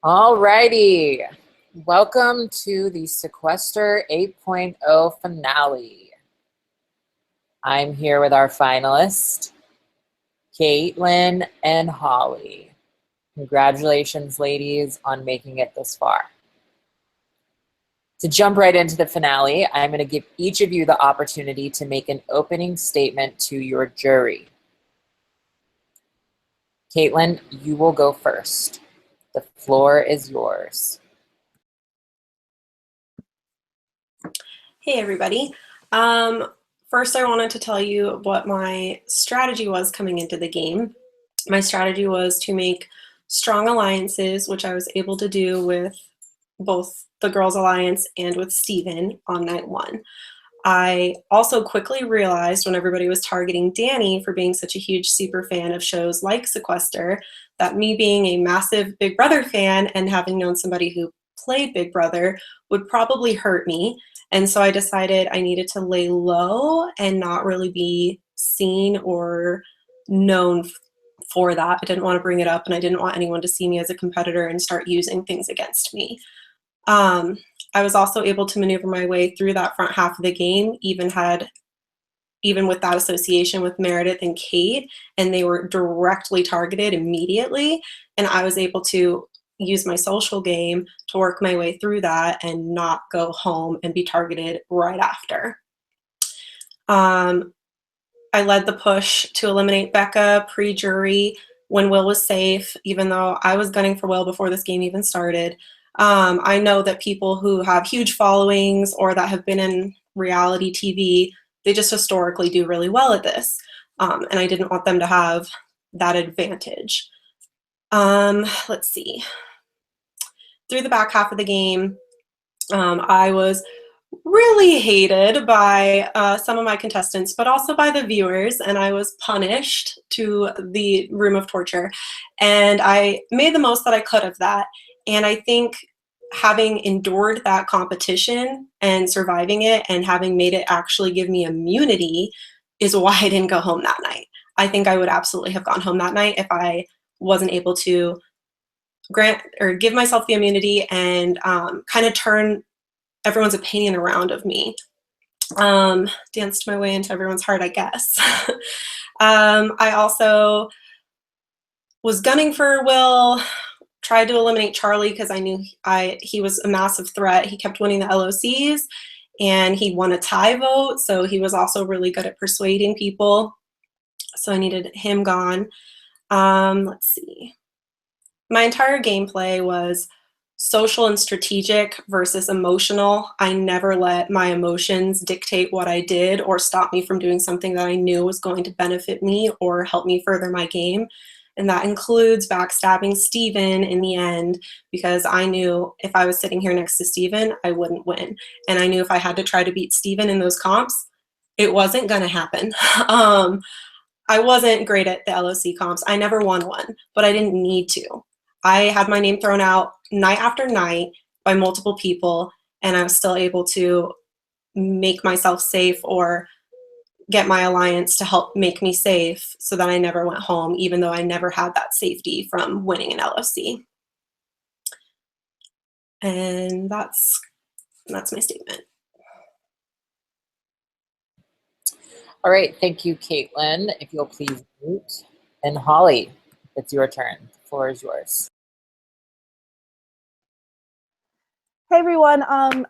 Alrighty, welcome to the Sequester 8.0 finale. I'm here with our finalists, Caitlin and Holly. Congratulations, ladies, on making it this far. To jump right into the finale, I'm going to give each of you the opportunity to make an opening statement to your jury. Caitlin, you will go first. The floor is yours. Hey everybody. First I wanted to tell you what my strategy was coming into the game. My strategy was to make strong alliances, which I was able to do with both the Girls Alliance and with Steven on night one. I also quickly realized when everybody was targeting Danny for being such a huge super fan of shows like Sequester, that me being a massive Big Brother fan and having known somebody who played Big Brother would probably hurt me. And so I decided I needed to lay low and not really be seen or known for that. I didn't want to bring it up, and I didn't want anyone to see me as a competitor and start using things against me. I was also able to maneuver my way through that front half of the game, even with that association with Meredith and Kate, and they were directly targeted immediately. And I was able to use my social game to work my way through that and not go home and be targeted right after. I led the push to eliminate Becca pre-jury when Will was safe, even though I was gunning for Will before this game even started. I know that people who have huge followings or that have been in reality TV, they just historically do really well at this. And I didn't want them to have that advantage. Let's see. Through the back half of the game, I was really hated by some of my contestants, but also by the viewers, and I was punished to the room of torture. And I made the most that I could of that. And I think having endured that competition and surviving it and having made it actually give me immunity is why I didn't go home that night. I think I would absolutely have gone home that night if I wasn't able to grant or give myself the immunity and kind of turn everyone's opinion around of me. Danced my way into everyone's heart, I guess. I also was gunning for Will, tried to eliminate Charlie because I knew he was a massive threat. He kept winning the LOCs and he won a tie vote, so he was also really good at persuading people. So I needed him gone. Let's see. My entire gameplay was social and strategic versus emotional. I never let my emotions dictate what I did or stop me from doing something that I knew was going to benefit me or help me further my game. And that includes backstabbing Steven in the end, because I knew if I was sitting here next to Steven, I wouldn't win. And I knew if I had to try to beat Steven in those comps, it wasn't going to happen. I wasn't great at the LOC comps. I never won one, but I didn't need to. I had my name thrown out night after night by multiple people, and I was still able to make myself safe or get my alliance to help make me safe so that I never went home, even though I never had that safety from winning an LOC. And that's my statement. All right, thank you, Caitlin. If you'll please mute. And Holly, it's your turn. The floor is yours. Hey everyone,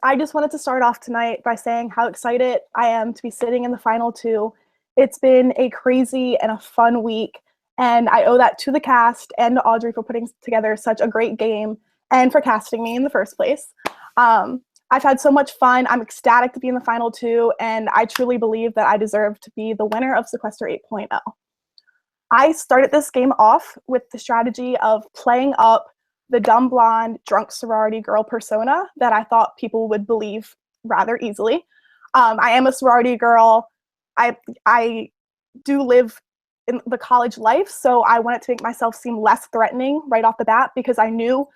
I just wanted to start off tonight by saying how excited I am to be sitting in the final two. It's been a crazy and a fun week, and I owe that to the cast and to Audrey for putting together such a great game and for casting me in the first place. I've had so much fun. I'm ecstatic to be in the final two, and I truly believe that I deserve to be the winner of Sequester 8.0. I started this game off with the strategy of playing up the dumb blonde drunk sorority girl persona that I thought people would believe rather easily. I am a sorority girl. I do live in the college life, so I wanted to make myself seem less threatening right off the bat because I knew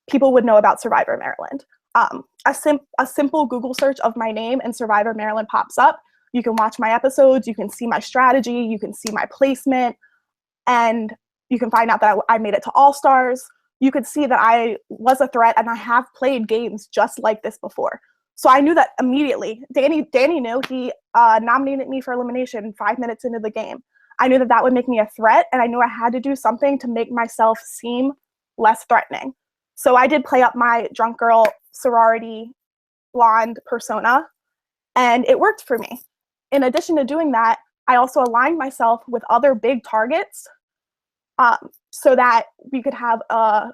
people would know about Survivor Maryland. A simple Google search of my name and Survivor Maryland pops up. You can watch my episodes, you can see my strategy, you can see my placement, and you can find out that I made it to All Stars. you could see that I was a threat, and I have played games just like this before. So I knew that immediately. Danny knew. He nominated me for elimination 5 minutes into the game. I knew that that would make me a threat, and I knew I had to do something to make myself seem less threatening. So I did play up my drunk girl, sorority, blonde persona, and it worked for me. In addition to doing that, I also aligned myself with other big targets so that we could have a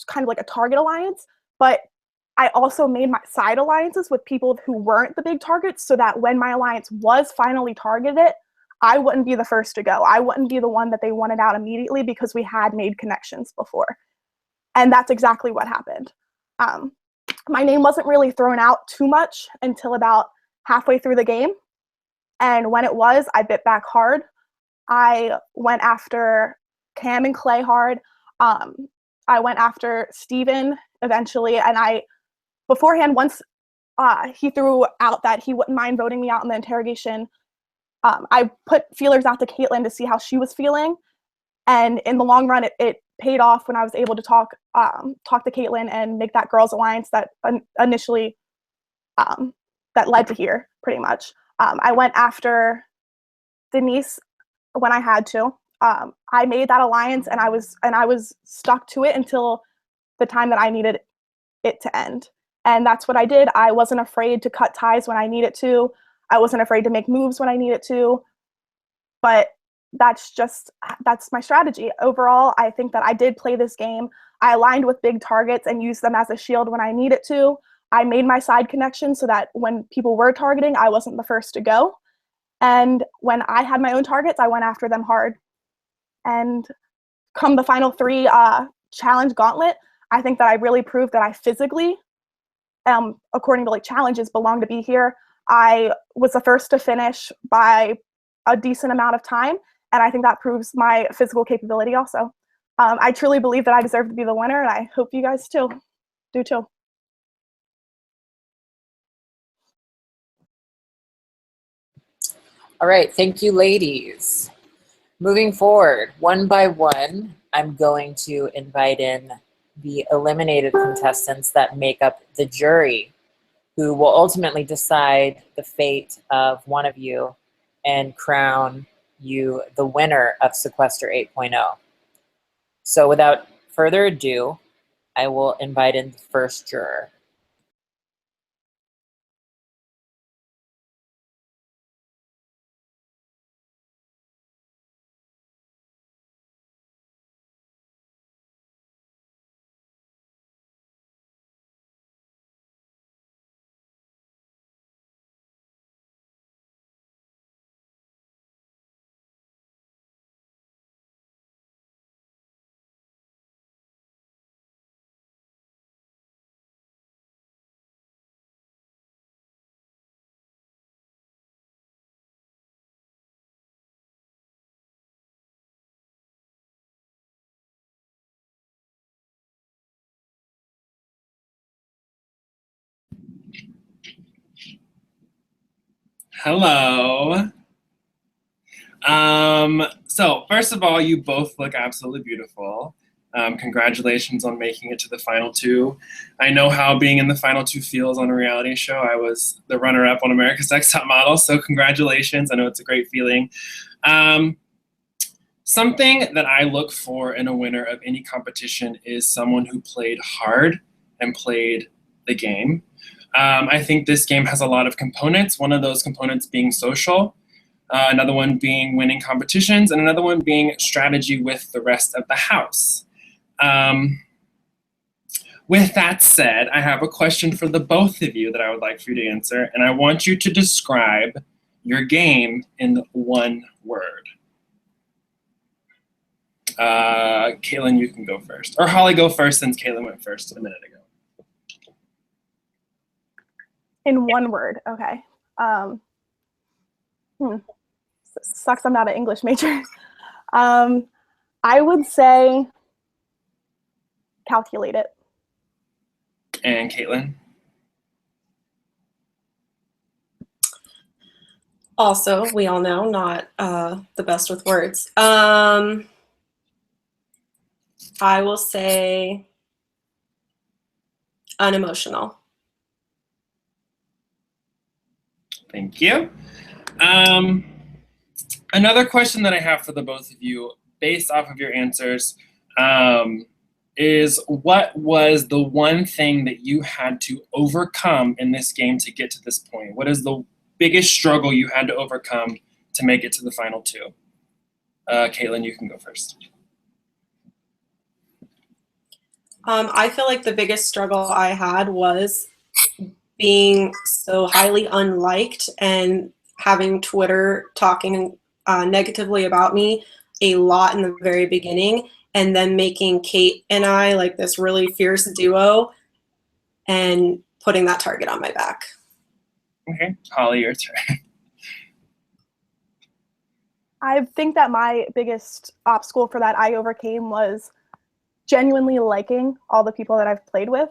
kind of like a target alliance, but I also made my side alliances with people who weren't the big targets so that when my alliance was finally targeted, I wouldn't be the first to go. I wouldn't be the one that they wanted out immediately because we had made connections before. And that's exactly what happened. My name wasn't really thrown out too much until about halfway through the game. And when it was, I bit back hard. I went after Cam and Clay hard. I went after Steven eventually. And I, beforehand, once he threw out that he wouldn't mind voting me out in the interrogation, I put feelers out to Caitlin to see how she was feeling. And in the long run, it paid off when I was able to talk to Caitlin and make that girls' alliance that initially that led to here, pretty much. I went after Denise when I had to. I made that alliance, and I was stuck to it until the time that I needed it to end. And that's what I did. I wasn't afraid to cut ties when I needed to. I wasn't afraid to make moves when I needed to. But that's my strategy. Overall, I think that I did play this game. I aligned with big targets and used them as a shield when I needed to. I made my side connections so that when people were targeting, I wasn't the first to go. And when I had my own targets, I went after them hard. And come the final 3 challenge gauntlet, I think that I really proved that I physically, according to like challenges, belong to be here. I was the first to finish by a decent amount of time, and I think that proves my physical capability also. I truly believe that I deserve to be the winner, and I hope you guys do too. All right, thank you, ladies. Moving forward, one by one, I'm going to invite in the eliminated contestants that make up the jury, who will ultimately decide the fate of one of you and crown you the winner of Sequester 8.0. So without further ado, I will invite in the first juror. Hello. So first of all, you both look absolutely beautiful. Congratulations on making it to the final 2. I know how being in the final 2 feels on a reality show. I was the runner-up on America's Next Top Model, so congratulations. I know it's a great feeling. Something that I look for in a winner of any competition is someone who played hard and played the game. I think this game has a lot of components, one of those components being social, another one being winning competitions, and another one being strategy with the rest of the house. With that said, I have a question for the both of you that I would like for you to answer, and I want you to describe your game in 1 word. Caitlin, you can go first. Or Holly, go first since Caitlin went first a minute ago. In 1 word, okay. Sucks I'm not an English major. I would say calculate it. And Caitlin? Also, we all know, not the best with words. I I will say unemotional. Thank you. Another question that I have for the both of you, based off of your answers, is what was the one thing that you had to overcome in this game to get to this point? What is the biggest struggle you had to overcome to make it to the final two? Caitlin, you can go first. I feel like the biggest struggle I had was being so highly unliked and having Twitter talking negatively about me a lot in the very beginning, and then making Kate and I like this really fierce duo and putting that target on my back. Okay, Holly, your turn. I think that my biggest obstacle for that I overcame was genuinely liking all the people that I've played with.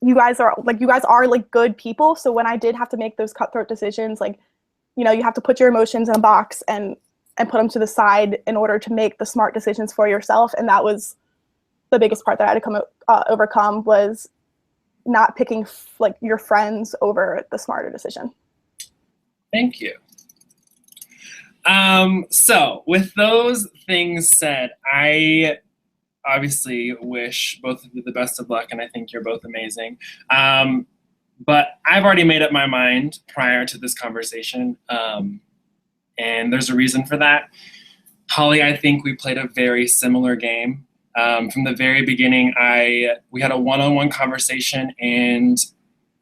You guys are like good people. So when I did have to make those cutthroat decisions, like, you know, you have to put your emotions in a box and put them to the side in order to make the smart decisions for yourself. And that was the biggest part that I had to overcome, was not picking like your friends over the smarter decision. Thank you. So with those things said, I obviously wish both of you the best of luck, and I think you're both amazing. But I've already made up my mind prior to this conversation, and there's a reason for that. Holly, I think we played a very similar game. From the very beginning, we had a one-on-one conversation, and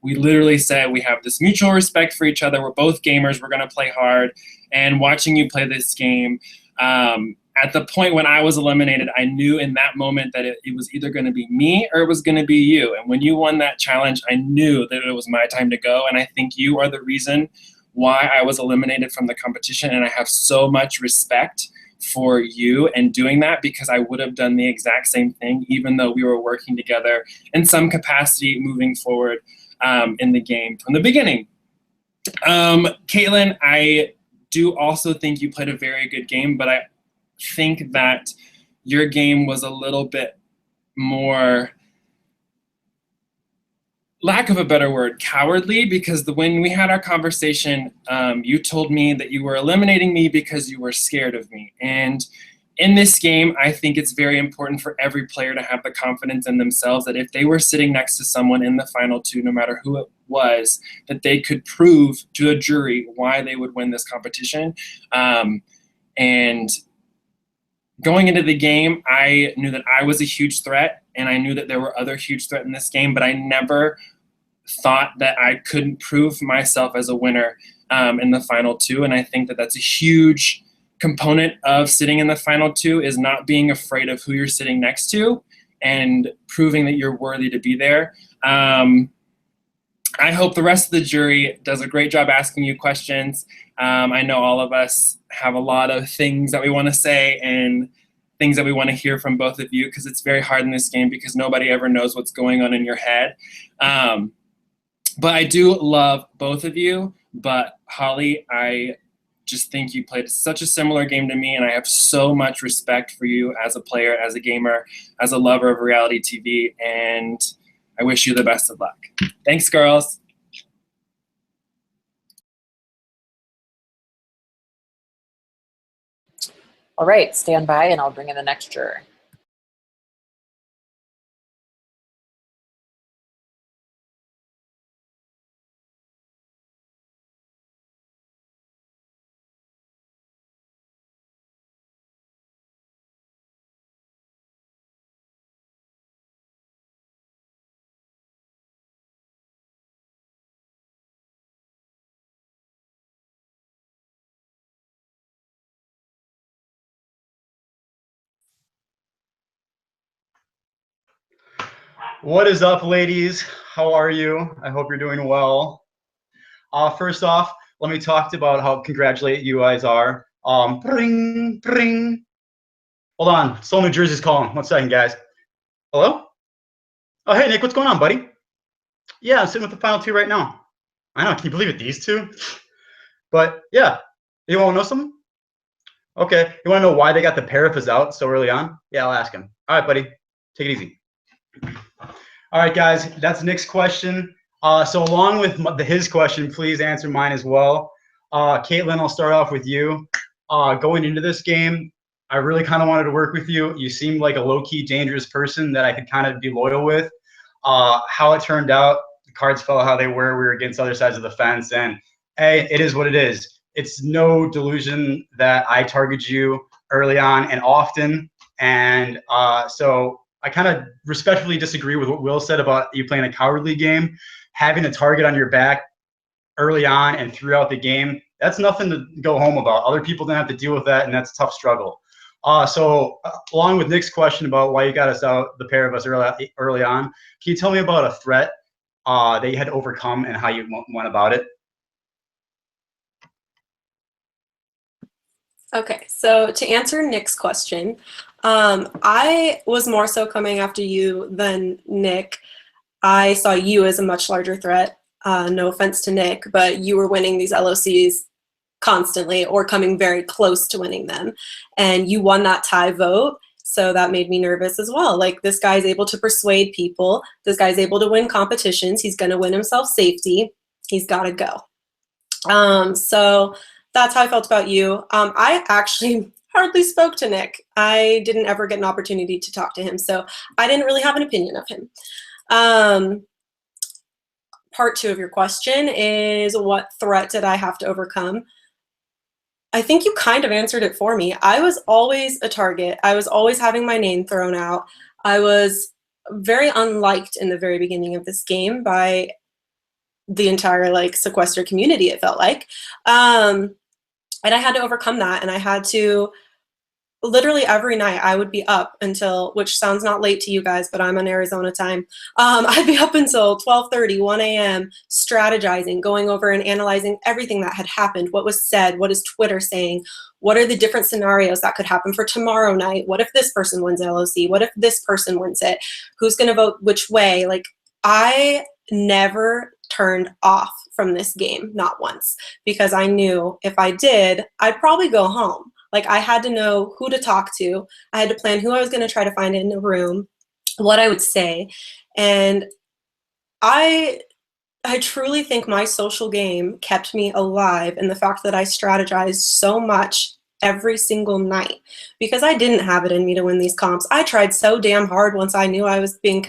we literally said we have this mutual respect for each other. We're both gamers. We're going to play hard. And watching you play this game, at the point when I was eliminated, I knew in that moment that it was either going to be me or it was going to be you. And when you won that challenge, I knew that it was my time to go. And I think you are the reason why I was eliminated from the competition. And I have so much respect for you and doing that, because I would have done the exact same thing, even though we were working together in some capacity moving forward in the game from the beginning. Caitlin, I do also think you played a very good game, but I think that your game was a little bit more, lack of a better word, cowardly, because when we had our conversation, you told me that you were eliminating me because you were scared of me. And in this game, I think it's very important for every player to have the confidence in themselves that if they were sitting next to someone in the final two, no matter who it was, that they could prove to a jury why they would win this competition. And going into the game, I knew that I was a huge threat, and I knew that there were other huge threats in this game, but I never thought that I couldn't prove myself as a winner in the final two. And I think that that's a huge component of sitting in the final two, is not being afraid of who you're sitting next to and proving that you're worthy to be there. I hope the rest of the jury does a great job asking you questions. I know all of us have a lot of things that we want to say and things that we want to hear from both of you, because it's very hard in this game because nobody ever knows what's going on in your head. But I do love both of you. But Holly, I just think you played such a similar game to me, and I have so much respect for you as a player, as a gamer, as a lover of reality TV, and I wish you the best of luck. Thanks, girls. All right, stand by and I'll bring in the next juror. What is up, ladies? How are you? I hope you're doing well. First off, let me talk about how congratulate you guys are. Ring, ring. Hold on, Seoul, New Jersey's calling. 1 second, guys. Hello? Oh, hey, Nick, what's going on, buddy? Yeah, I'm sitting with the final two right now. I know, can you believe it, these two? But yeah, you want to know something? Okay. You want to know why they got the Paraffas out so early on? Yeah, I'll ask him. All right, buddy. Take it easy. All right, guys. That's Nick's question. So along with his question, please answer mine as well. Caitlin, I'll start off with you. Going into this game, I really kind of wanted to work with you. You seemed like a low-key dangerous person that I could kind of be loyal with. How it turned out, the cards fell how they were. We were against other sides of the fence, and hey, it is what it is. It's no delusion that I target you early on and often, and so I kind of respectfully disagree with what Will said about you playing a cowardly game. Having a target on your back early on and throughout the game, that's nothing to go home about. Other people didn't have to deal with that, and that's a tough struggle. Along with Nick's question about why you got us out, the pair of us early on, can you tell me about a threat that you had to overcome and how you went about it? Okay, so to answer Nick's question, I was more so coming after you than Nick. I saw you as a much larger threat. No offense to Nick, but you were winning these LOCs constantly or coming very close to winning them. And you won that tie vote, so that made me nervous as well. Like, this guy's able to persuade people. This guy's able to win competitions. He's going to win himself safety. He's got to go. So that's how I felt about you. I actually hardly spoke to Nick. I didn't ever get an opportunity to talk to him, so I didn't really have an opinion of him. Part two of your question is, what threat did I have to overcome? I think you kind of answered it for me. I was always a target. I was always having my name thrown out. I was very unliked in the very beginning of this game by the entire Sequester community, it felt like. And I had to overcome that, and I had to literally every night I would be up until, which sounds not late to you guys, but I'm on Arizona time. I'd be up until 12:30, 1 a.m. strategizing, going over and analyzing everything that had happened, what was said, what is Twitter saying, what are the different scenarios that could happen for tomorrow night, what if this person wins LOC, what if this person wins it, who's going to vote which way. Like, I never turned off from this game, not once, because I knew if I did, I'd probably go home. Like, I had to know who to talk to. I had to plan who I was going to try to find in the room, what I would say. And I truly think my social game kept me alive, and the fact that I strategized so much every single night, because I didn't have it in me to win these comps. I tried so damn hard once I knew I was being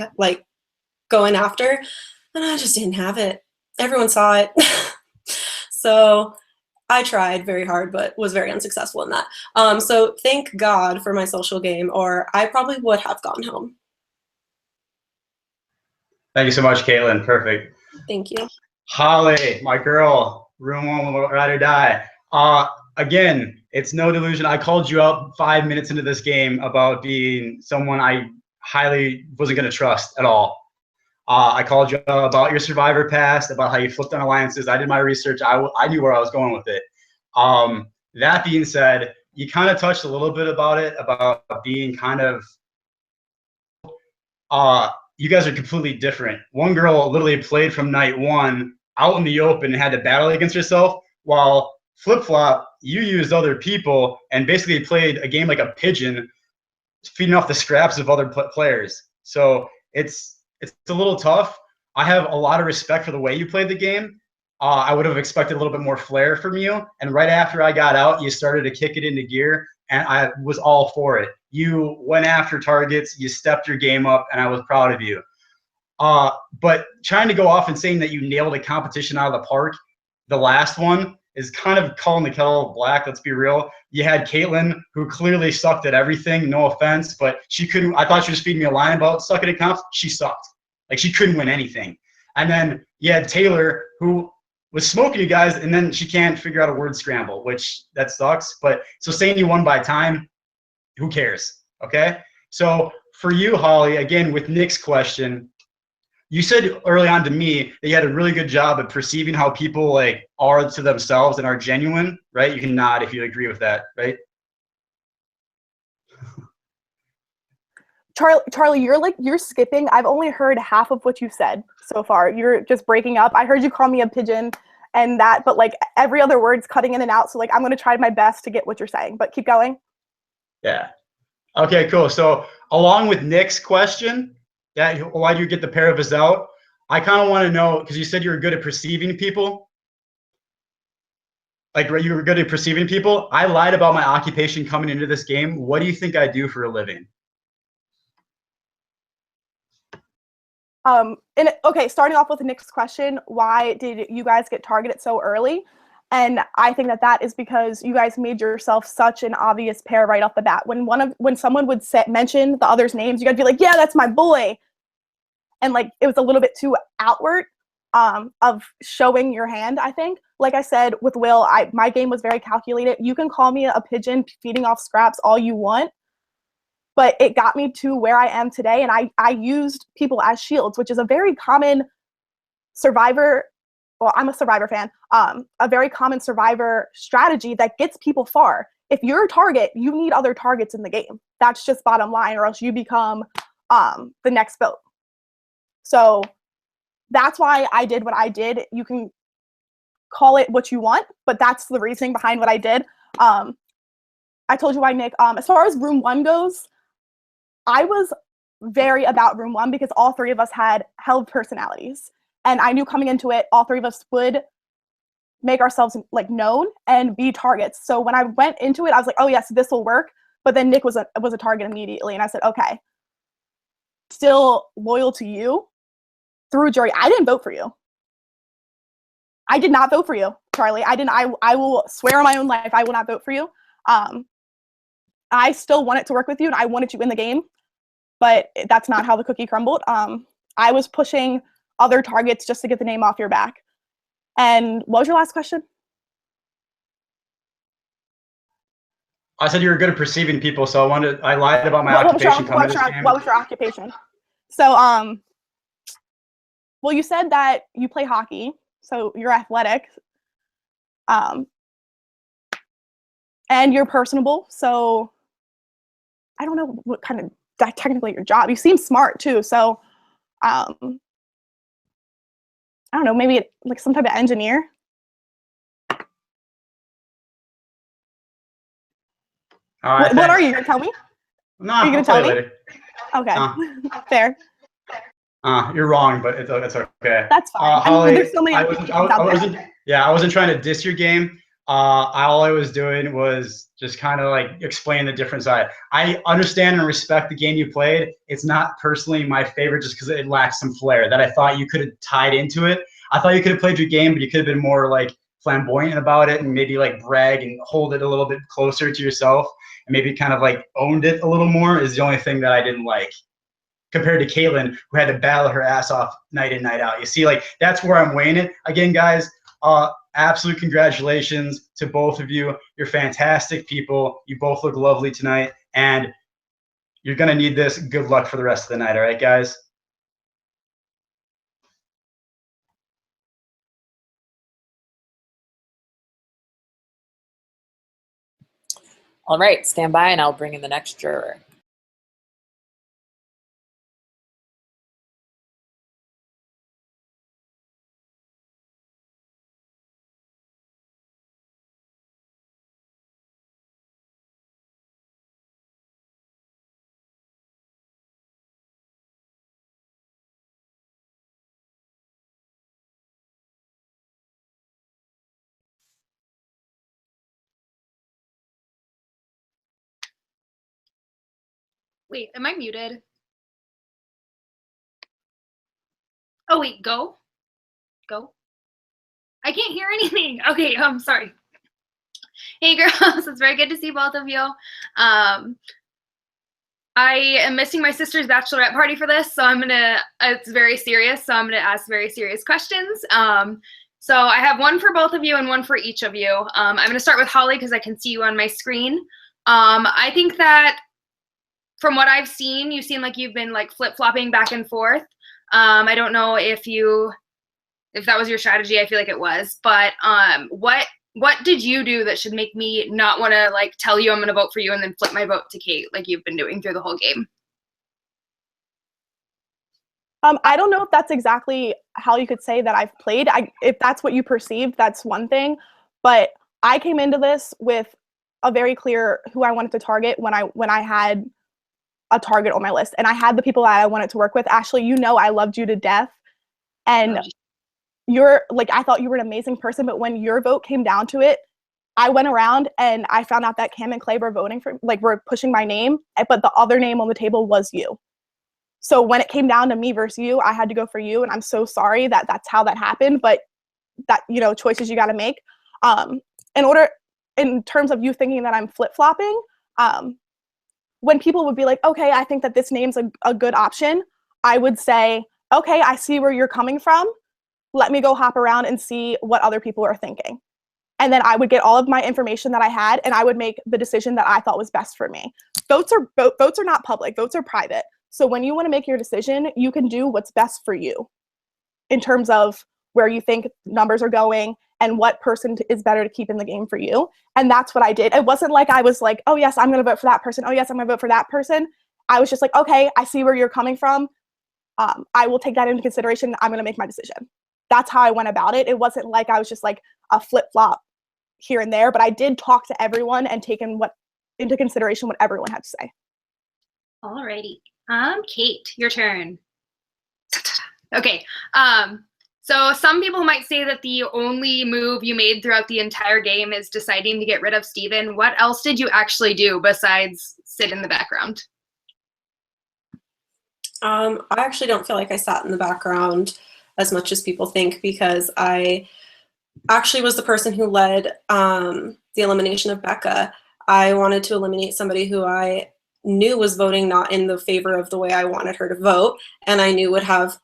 going after, and I just didn't have it. Everyone saw it. So I tried very hard, but was very unsuccessful in that. So thank God for my social game, or I probably would have gone home. Thank you so much, Caitlin. Perfect. Thank you. Holly, my girl, room one will ride or die. Again, it's no delusion. I called you out 5 minutes into this game about being someone I highly wasn't going to trust at all. I called you about your survivor past, about how you flipped on alliances. I did my research. I knew where I was going with it. That being said, you kind of touched a little bit about it, about being kind of you guys are completely different. One girl literally played from night one out in the open and had to battle against herself, while Flip-Flop, you used other people and basically played a game like a pigeon, feeding off the scraps of other players. So it's a little tough. I have a lot of respect for the way you played the game. I would have expected a little bit more flair from you. And right after I got out, you started to kick it into gear, and I was all for it. You went after targets, you stepped your game up, and I was proud of you. But trying to go off and saying that you nailed a competition out of the park, the last one, is kind of calling the kettle black. Let's be real. You had Caitlin, who clearly sucked at everything. No offense, but she couldn't. I thought she was feeding me a line about sucking at comps. She sucked. Like, she couldn't win anything. And then you had Taylor, who was smoking you guys, and then she can't figure out a word scramble, which that sucks. But so saying you won by time, who cares? Okay. So for you, Holly, again with Nick's question, you said early on to me that you had a really good job at perceiving how people are to themselves and are genuine, right? You can nod if you agree with that, right? Charlie, you're skipping. I've only heard half of what you said so far. You're just breaking up. I heard you call me a pigeon, and that, but like every other word's cutting in and out. So like I'm gonna try my best to get what you're saying, but keep going. Yeah. Okay, cool. So along with Nick's question, why do you get the pair of us out? I kind of want to know, because you said you were good at perceiving people. Like you were good at perceiving people. I lied about my occupation coming into this game. What do you think I do for a living? Okay, starting off with the next question, why did you guys get targeted so early? And I think that is because you guys made yourself such an obvious pair right off the bat. When someone would mention the other's names, you gotta be like, yeah, that's my boy. And like it was a little bit too outward of showing your hand, I think. Like I said with Will, my game was very calculated. You can call me a pigeon feeding off scraps all you want, but it got me to where I am today. And I used people as shields, which is a very common Survivor. Well, I'm a Survivor fan. A very common Survivor strategy that gets people far. If you're a target, you need other targets in the game. That's just bottom line, or else you become the next vote. So that's why I did what I did. You can call it what you want, but that's the reasoning behind what I did. I told you why, Nick. As far as room 1 goes, I was very about room 1 because all 3 of us had held personalities. And I knew coming into it, all 3 of us would make ourselves like known and be targets. So when I went into it, I was like, oh yes, this will work. But then Nick was a target immediately. And I said, okay, still loyal to you through jury. I didn't vote for you. I did not vote for you, Charlie. I will swear on my own life, I will not vote for you. I still wanted to work with you and I wanted you in the game, but that's not how the cookie crumbled. I was pushing other targets just to get the name off your back. And what was your last question? I said you were good at perceiving people, so I lied about my occupation coming to this game. What was your occupation? So, well, you said that you play hockey, so you're athletic, and you're personable. So, I don't know what kind of technically your job. You seem smart too. So, I don't know, maybe like some type of engineer. What are you gonna tell me? No, are you gonna tell me? Later. Okay, fair. You're wrong, but it's okay. That's fine. Holly, there's so many. I wasn't trying to diss your game. All I was doing was just kind of like explain the different side. I understand and respect the game you played. It's not personally my favorite just because it lacks some flair that I thought you could have tied into it. I thought you could have played your game, but you could have been more like flamboyant about it and maybe like brag and hold it a little bit closer to yourself and maybe kind of like owned it a little more is the only thing that I didn't like. Compared to Caitlin, who had to battle her ass off night in, night out. You see, like, that's where I'm weighing it. Again, guys, absolute congratulations to both of you. You're fantastic people. You both look lovely tonight, and you're going to need this. Good luck for the rest of the night, all right, guys? All right, stand by, and I'll bring in the next juror. Wait, am I muted? Oh, wait, go? Go? I can't hear anything. Okay, I'm sorry. Hey, girls, it's very good to see both of you. I am missing my sister's bachelorette party for this, so it's very serious, so I'm gonna ask very serious questions. So I have one for both of you and one for each of you. I'm gonna start with Holly because I can see you on my screen. I think that from what I've seen, you seem like you've been like flip-flopping back and forth. I don't know if that was your strategy. I feel like it was, but what did you do that should make me not want to like tell you I'm going to vote for you and then flip my vote to Kate like you've been doing through the whole game? I don't know if that's exactly how you could say that I've played. If that's what you perceived, that's one thing. But I came into this with a very clear who I wanted to target when I had a target on my list, and I had the people that I wanted to work with. Ashley, you know I loved you to death, and you're like, I thought you were an amazing person, but when your vote came down to it, I went around and I found out that Cam and Clay were voting for, like, were pushing my name, but the other name on the table was you. So when it came down to me versus you, I had to go for you, and I'm so sorry that that's how that happened, but that, you know, choices you got to make. In terms of you thinking that I'm flip-flopping, when people would be like, okay, I think that this name's a good option, I would say, okay, I see where you're coming from. Let me go hop around and see what other people are thinking. And then I would get all of my information that I had, and I would make the decision that I thought was best for me. Votes are not public, votes are private. So when you want to make your decision, you can do what's best for you in terms of where you think numbers are going and what person is better to keep in the game for you. And that's what I did. It wasn't like I was like, oh yes, I'm going to vote for that person. Oh yes, I'm going to vote for that person. I was just like, okay, I see where you're coming from. I will take that into consideration. I'm going to make my decision. That's how I went about it. It wasn't like I was just like a flip-flop here and there, but I did talk to everyone and taken into consideration what everyone had to say. Alrighty. Kate, your turn. Okay. So some people might say that the only move you made throughout the entire game is deciding to get rid of Steven. What else did you actually do besides sit in the background? I actually don't feel like I sat in the background as much as people think, because I actually was the person who led the elimination of Becca. I wanted to eliminate somebody who I knew was voting not in the favor of the way I wanted her to vote, and I knew would have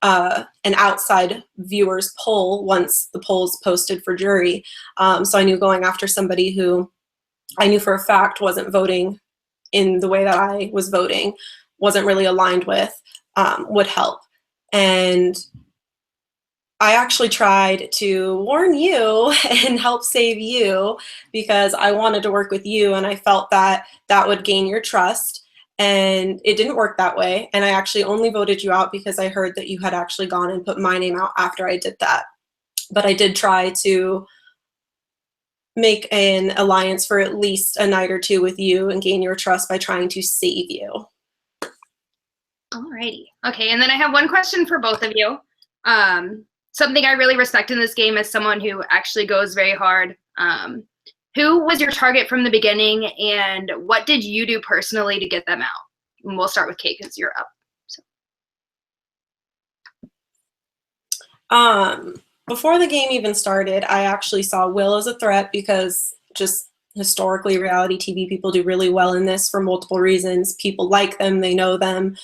an outside viewers poll once the polls posted for jury. So I knew going after somebody who I knew for a fact wasn't voting in the way that I was voting, wasn't really aligned with, would help. And I actually tried to warn you and help save you because I wanted to work with you, and I felt that that would gain your trust. And it didn't work that way. And I actually only voted you out because I heard that you had actually gone and put my name out after I did that. But I did try to make an alliance for at least a night or two with you and gain your trust by trying to save you. Alrighty. Okay, and then I have one question for both of you. Something I really respect in this game is someone who actually goes very hard. Who was your target from the beginning, and what did you do personally to get them out? And we'll start with Kate because you're up. So. Before the game even started, I actually saw Will as a threat because just historically, reality TV people do really well in this for multiple reasons. People like them, they know them,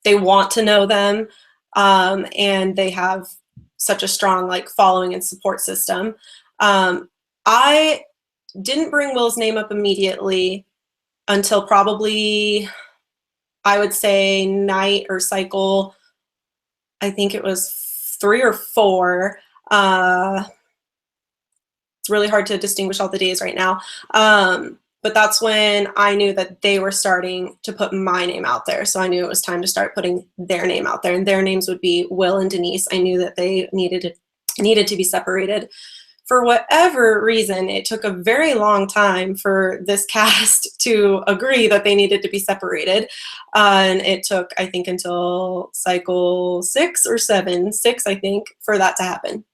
they want to know them, and they have such a strong following and support system. I didn't bring Will's name up immediately until probably, I would say, night or cycle, I think it was 3 or 4. It's really hard to distinguish all the days right now. But that's when I knew that they were starting to put my name out there. So I knew it was time to start putting their name out there. And their names would be Will and Denise. I knew that they needed to be separated. For whatever reason, it took a very long time for this cast to agree that they needed to be separated. And it took, I think, until cycle 6 or 7, 6, I think, for that to happen.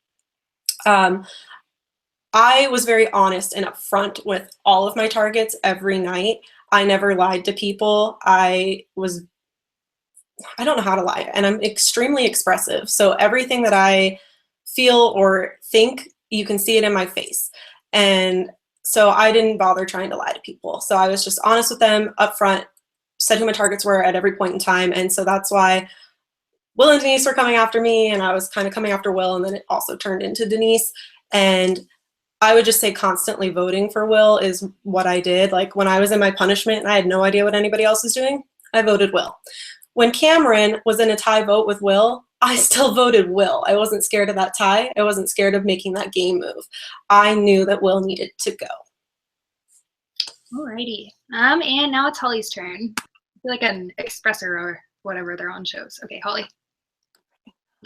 I was very honest and upfront with all of my targets every night. I never lied to people. I don't know how to lie, and I'm extremely expressive. So everything that I feel or think, you can see it in my face. And so I didn't bother trying to lie to people. So I was just honest with them upfront, said who my targets were at every point in time. And so that's why Will and Denise were coming after me, and I was kind of coming after Will, and then it also turned into Denise. And I would just say constantly voting for Will is what I did. Like when I was in my punishment and I had no idea what anybody else was doing, I voted Will. When Cameron was in a tie vote with Will, I still voted Will. I wasn't scared of that tie. I wasn't scared of making that game move. I knew that Will needed to go. Alrighty. And now it's Holly's turn. I feel like an expressor or whatever they're on shows. Okay, Holly.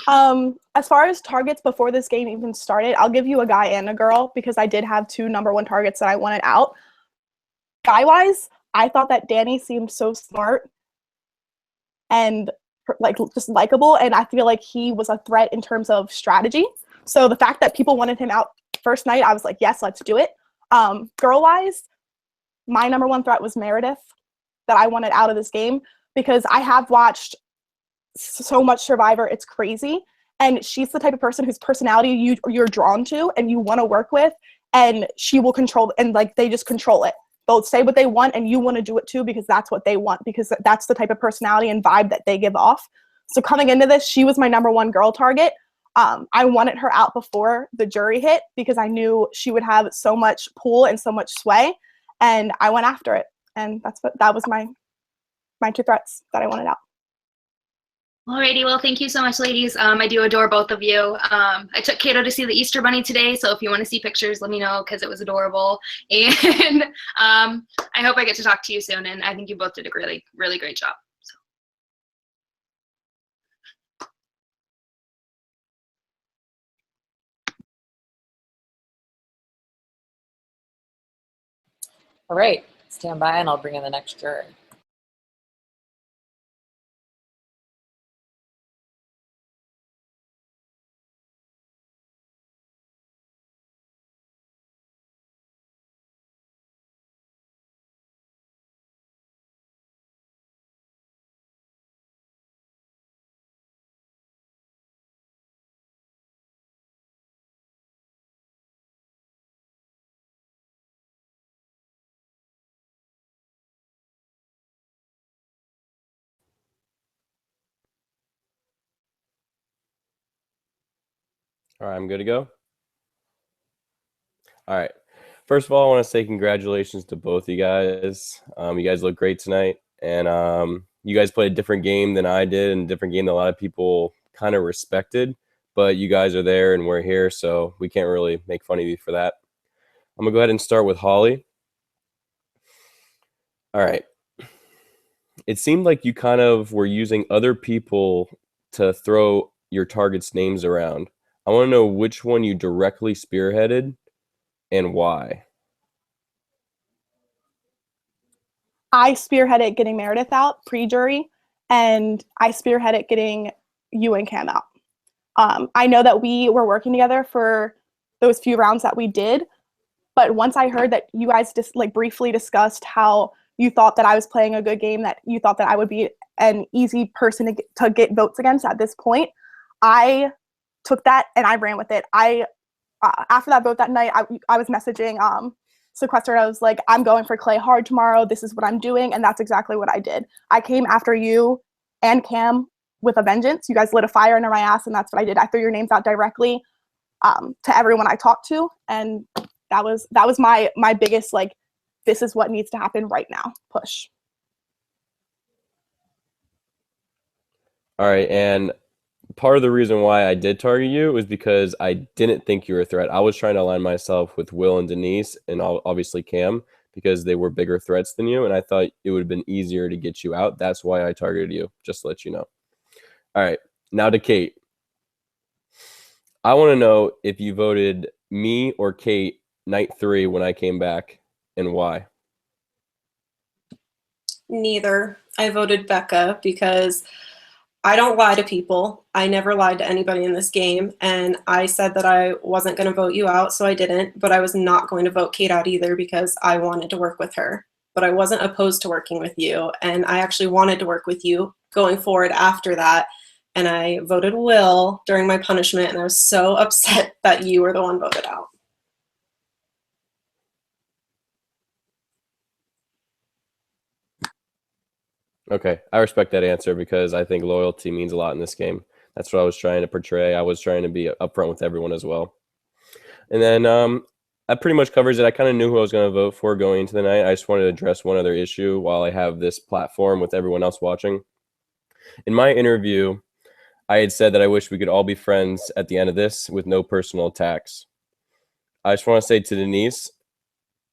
As far as targets before this game even started, I'll give you a guy and a girl because I did have 2 number 1 targets that I wanted out. Guy-wise, I thought that Danny seemed so smart and like just likable, and I feel like he was a threat in terms of strategy. So the fact that people wanted him out first night, I was like, yes, let's do it. Girl-wise, my number 1 threat was Meredith that I wanted out of this game because I have watched so much Survivor, it's crazy. And she's the type of person whose personality you're drawn to and you want to work with, and she will control, and like they just control it. They'll say what they want and you want to do it too because that's what they want, because that's the type of personality and vibe that they give off. So coming into this, she was my number 1 girl target. I wanted her out before the jury hit because I knew she would have so much pull and so much sway, and I went after it. And that was my 2 threats that I wanted out. Alrighty, well, thank you so much, ladies. I do adore both of you. I took Kato to see the Easter Bunny today, so if you want to see pictures, let me know because it was adorable. And I hope I get to talk to you soon, and I think you both did a really, really great job. All right, stand by and I'll bring in the next juror. All right, I'm good to go. All right. First of all, I want to say congratulations to both of you guys. You guys look great tonight, and you guys played a different game than I did, and a different game that a lot of people kind of respected. But you guys are there, and we're here, so we can't really make fun of you for that. I'm gonna go ahead and start with Holly. All right. It seemed like you kind of were using other people to throw your targets' names around. I want to know which one you directly spearheaded and why. I spearheaded getting Meredith out pre-jury, and I spearheaded getting you and Cam out. I know that we were working together for those few rounds that we did, but once I heard that you guys just like briefly discussed how you thought that I was playing a good game, that you thought that I would be an easy person to get votes against at this point, I took that and I ran with it. After that vote that night, I was messaging Sequester, and I was like, I'm going for Clay hard tomorrow. This is what I'm doing, and that's exactly what I did. I came after you and Cam with a vengeance. You guys lit a fire under my ass, and that's what I did. I threw your names out directly to everyone I talked to, and that was my biggest, like, this is what needs to happen right now push. All right, and part of the reason why I did target you was because I didn't think you were a threat. I was trying to align myself with Will and Denise and obviously Cam because they were bigger threats than you, and I thought it would have been easier to get you out. That's why I targeted you, just to let you know. All right, now to Kate. I want to know if you voted me or Kate night 3 when I came back, and why. Neither. I voted Becca because I don't lie to people. I never lied to anybody in this game, and I said that I wasn't going to vote you out, so I didn't, but I was not going to vote Kate out either because I wanted to work with her. But I wasn't opposed to working with you, and I actually wanted to work with you going forward after that, and I voted Will during my punishment, and I was so upset that you were the one voted out. Okay, I respect that answer because I think loyalty means a lot in this game. That's what I was trying to portray. I was trying to be upfront with everyone as well. And then that pretty much covers it. I kind of knew who I was going to vote for going into the night. I just wanted to address one other issue while I have this platform with everyone else watching. In my interview, I had said that I wish we could all be friends at the end of this with no personal attacks. I just want to say to Denise,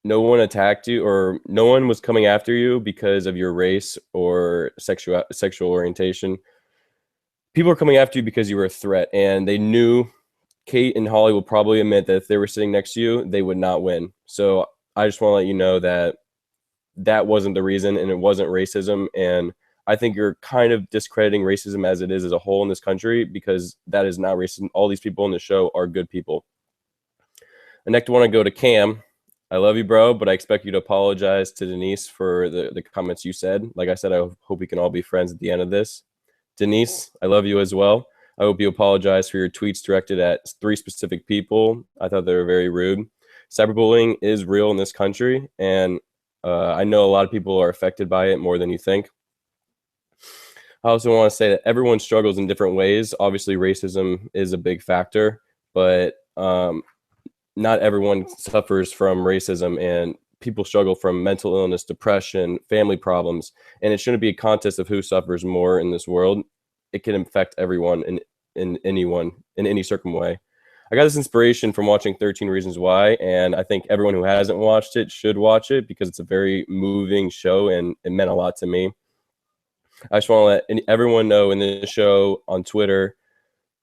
no one attacked you, or no one was coming after you because of your race or sexual orientation. people are coming after you because you were a threat, and they knew Kate and Holly will probably admit that if they were sitting next to you, they would not win. So I just want to let you know that that wasn't the reason, and it wasn't racism. And I think you're kind of discrediting racism as it is as a whole in this country, because that is not racism. All these people in the show are good people. I next want to go to Cam. I love you, bro, but I expect you to apologize to Denise for the comments you said. Like I said, I hope we can all be friends at the end of this. Denise, I love you as well. I hope you apologize for your tweets directed at 3 specific people. I thought they were very rude. Cyberbullying is real in this country, and I know a lot of people are affected by it more than you think. I also want to say that everyone struggles in different ways. Obviously, racism is a big factor, but not everyone suffers from racism, and people struggle from mental illness, depression, family problems, and it shouldn't be a contest of who suffers more in this world. It can affect everyone in anyone in any certain way. I got this inspiration from watching 13 Reasons Why, and I think everyone who hasn't watched it should watch it because it's a very moving show and it meant a lot to me. I just want to let everyone know in this show on Twitter,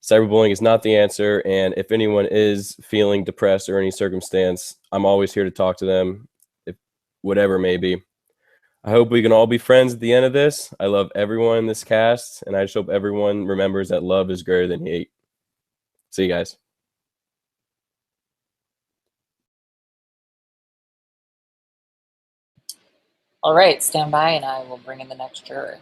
cyberbullying is not the answer, and if anyone is feeling depressed or any circumstance, I'm always here to talk to them, if whatever it may be. I hope we can all be friends at the end of this. I love everyone in this cast, and I just hope everyone remembers that love is greater than hate. See you guys. All right, stand by and I will bring in the next juror.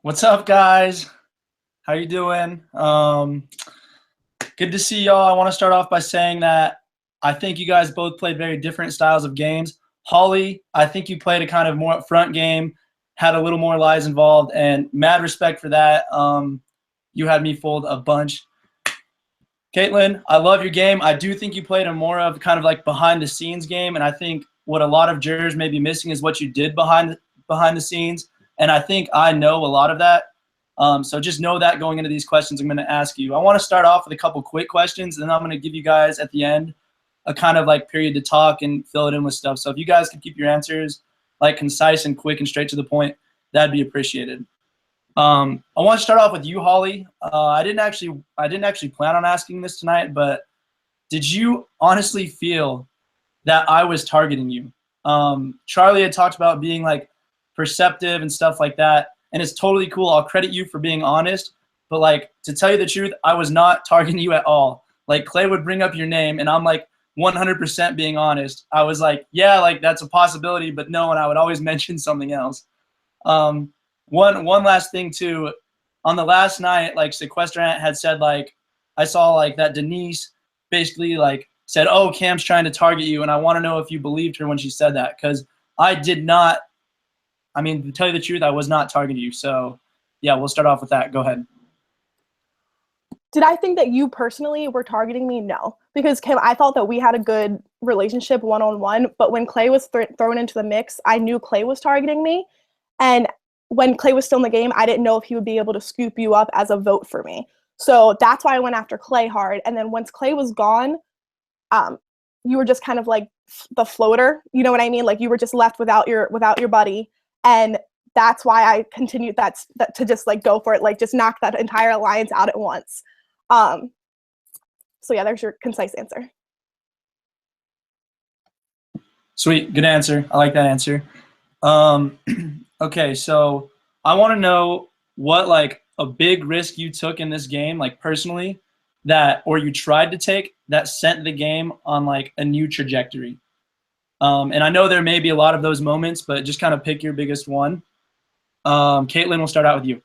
What's up, guys? How you doing? Good to see y'all. I want to start off by saying that I think you guys both played very different styles of games. Holly, I think you played a kind of more upfront game, had a little more lies involved, and mad respect for that. You had me fooled a bunch. Caitlin, I love your game. I do think you played a more of kind of like behind the scenes game, and I think what a lot of jurors may be missing is what you did behind the scenes. And I think I know a lot of that. So just know that going into these questions I'm going to ask you. I want to start off with a couple quick questions, and then I'm going to give you guys at the end a kind of like period to talk and fill it in with stuff. So if you guys can keep your answers like concise and quick and straight to the point, that'd be appreciated. I want to start off with you, Holly. I didn't actually plan on asking this tonight, but did you honestly feel that I was targeting you? Charlie had talked about being like perceptive and stuff like that, and it's totally cool. I'll credit you for being honest, but like, to tell you the truth, I was not targeting you at all. Like, Clay would bring up your name and I'm like 100% being honest. I was like, yeah, like that's a possibility, but no, and I would always mention something else. One last thing too, on the last night, like Sequester had said, like, I saw like that Denise basically like said, oh, Cam's trying to target you, and I want to know if you believed her when she said that, because I did not. I mean, to tell you the truth, I was not targeting you. So, yeah, we'll start off with that. Go ahead. Did I think that you personally were targeting me? No. Because, Kim, I thought that we had a good relationship one-on-one, but when Clay was thrown into the mix, I knew Clay was targeting me. And when Clay was still in the game, I didn't know if he would be able to scoop you up as a vote for me. So that's why I went after Clay hard. And then once Clay was gone, you were just kind of like the floater. You know what I mean? Like, you were just left without your buddy. And that's why I continued that to just like go for it, like just knock that entire alliance out at once. So yeah, there's your concise answer. Sweet, good answer. I like that answer. Okay, so I want to know what like a big risk you took in this game, like personally, or you tried to take that sent the game on like a new trajectory. And I know there may be a lot of those moments, but just kind of pick your biggest one. Caitlin, we'll start out with you.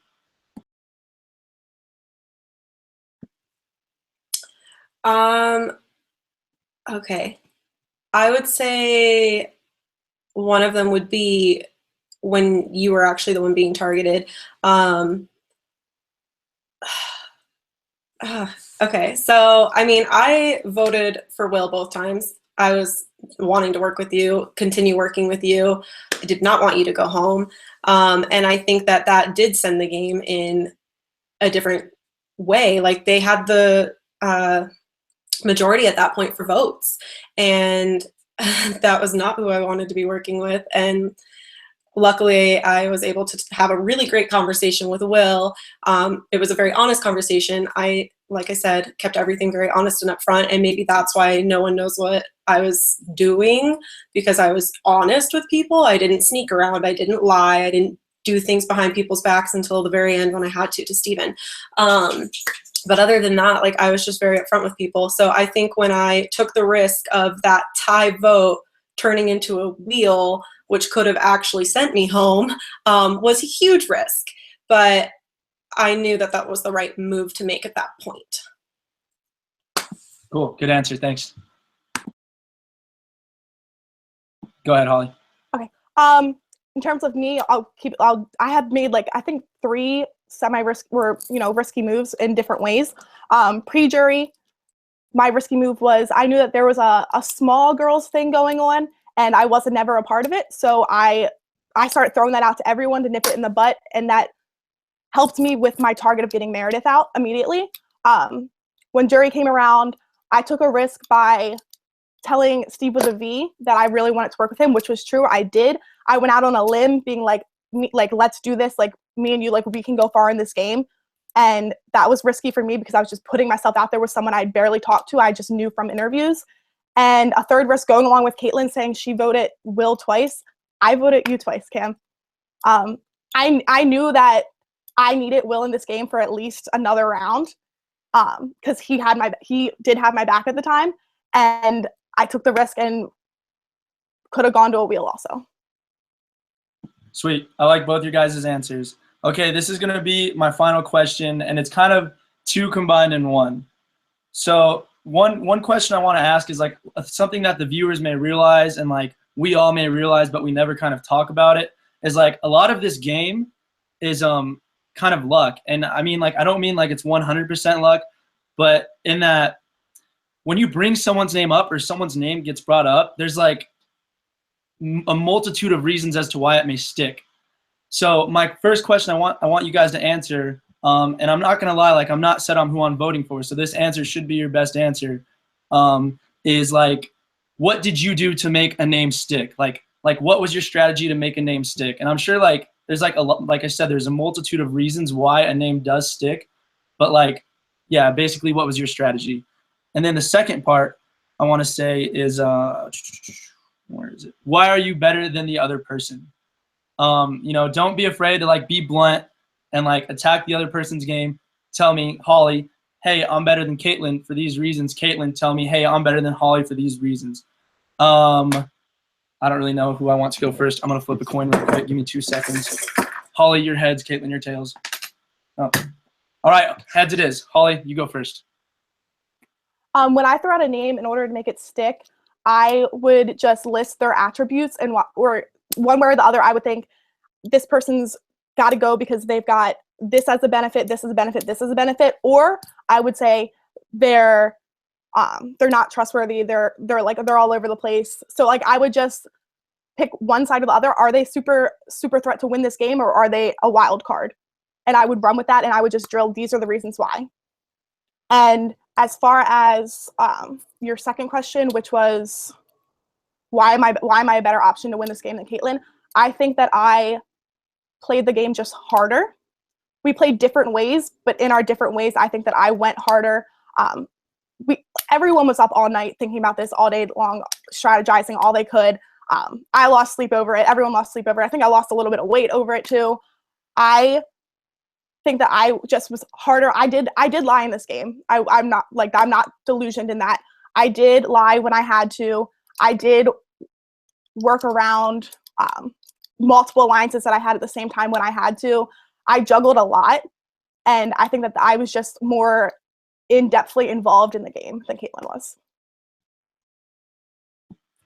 Okay. I would say one of them would be when you were actually the one being targeted. Okay, so I mean, I voted for Will both times. I was wanting to work with you, continue working with you. I did not want you to go home. And I think that that did send the game in a different way. Like they had the majority at that point for votes. And that was not who I wanted to be working with. And luckily, I was able to have a really great conversation with Will. It was a very honest conversation. Like I said, kept everything very honest and upfront, and maybe that's why no one knows what I was doing, because I was honest with people. I didn't sneak around. I didn't lie. I didn't do things behind people's backs until the very end when I had to Steven. But other than that, like I was just very upfront with people. So I think when I took the risk of that tie vote turning into a wheel, which could have actually sent me home, was a huge risk. But I knew that that was the right move to make at that point. Cool. Good answer. Thanks. Go ahead, Holly. Okay. In terms of me, I have made like, I think 3 risky moves in different ways. Pre-jury, my risky move was I knew that there was a small girls thing going on, and I wasn't never a part of it. So I started throwing that out to everyone to nip it in the butt, and that helped me with my target of getting Meredith out immediately. When jury came around, I took a risk by telling Steve with a V that I really wanted to work with him, which was true. I did. I went out on a limb being like, let's do this. Like me and you, like we can go far in this game. And that was risky for me because I was just putting myself out there with someone I'd barely talked to. I just knew from interviews. And a third risk going along with Caitlin saying she voted Will twice. I voted you twice, Cam. I knew that I needed Will in this game for at least another round because he did have my back at the time. And I took the risk and could have gone to a wheel also. Sweet. I like both your guys' answers. Okay, this is going to be my final question, and it's kind of 2 combined in 1. So one question I want to ask is like something that the viewers may realize and like we all may realize, but we never kind of talk about it, is like a lot of this game is kind of luck. And I mean, like, I don't mean like it's 100% luck, but in that when you bring someone's name up or someone's name gets brought up, there's like a multitude of reasons as to why it may stick. So my first question I want you guys to answer, and I'm not gonna lie, like I'm not set on who I'm voting for, so this answer should be your best answer, is like, what did you do to make a name stick? Like what was your strategy to make a name stick? And I'm sure like there's like like I said, there's a multitude of reasons why a name does stick, but like, yeah, basically what was your strategy? And then the second part I want to say is, where is it? Why are you better than the other person? You know, don't be afraid to like be blunt and like attack the other person's game. Tell me, Holly, hey, I'm better than Caitlin for these reasons. Caitlin, tell me, hey, I'm better than Holly for these reasons. I don't really know who I want to go first. I'm gonna flip a coin real quick. Give me 2 seconds. Holly, your heads. Caitlin, your tails. Oh. All right, heads it is. Holly, you go first. When I throw out a name in order to make it stick, I would just list their attributes and or one way or the other, I would think this person's got to go because they've got this as a benefit, this is a benefit, this is a benefit, or I would say they're not trustworthy. They're all over the place. So like I would just pick one side or the other. Are they super threat to win this game, or are they a wild card? And I would run with that, and I would just drill. These are the reasons why. And as far as your second question, which was why am I a better option to win this game than Caitlin? I think that I played the game just harder. We played different ways, but in our different ways, I think that I went harder. Everyone was up all night thinking about this all day long, strategizing all they could. I lost sleep over it. Everyone lost sleep over it. I think I lost a little bit of weight over it too. I think that I just was harder. I did lie in this game. I'm not delusioned in that. I did lie when I had to. I did work around multiple alliances that I had at the same time when I had to. I juggled a lot, and I think that I was just more in-depthly involved in the game than Caitlin was.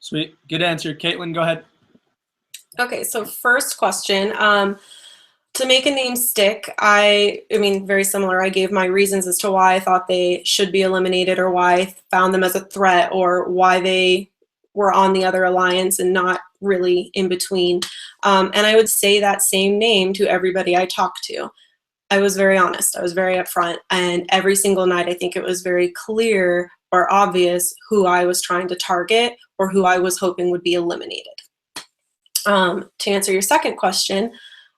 Sweet. Good answer. Caitlin, go ahead. Okay, so first question. To make a name stick, I mean, very similar. I gave my reasons as to why I thought they should be eliminated, or why I found them as a threat, or why they were on the other alliance and not really in between. And I would say that same name to everybody I talked to. I was very honest. I was very upfront. And every single night, I think it was very clear or obvious who I was trying to target or who I was hoping would be eliminated. To answer your second question,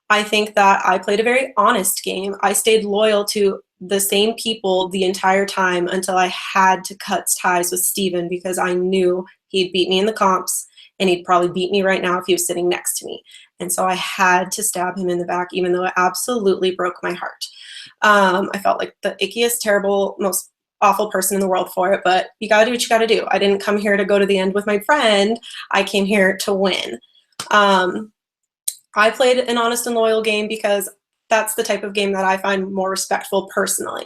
I think that I played a very honest game. I stayed loyal to the same people the entire time until I had to cut ties with Steven, because I knew he'd beat me in the comps and he'd probably beat me right now if he was sitting next to me. And so I had to stab him in the back, even though it absolutely broke my heart. I felt like the ickiest, terrible, most awful person in the world for it, but you gotta do what you gotta do. I didn't come here to go to the end with my friend. I came here to win. I played an honest and loyal game because that's the type of game that I find more respectful personally.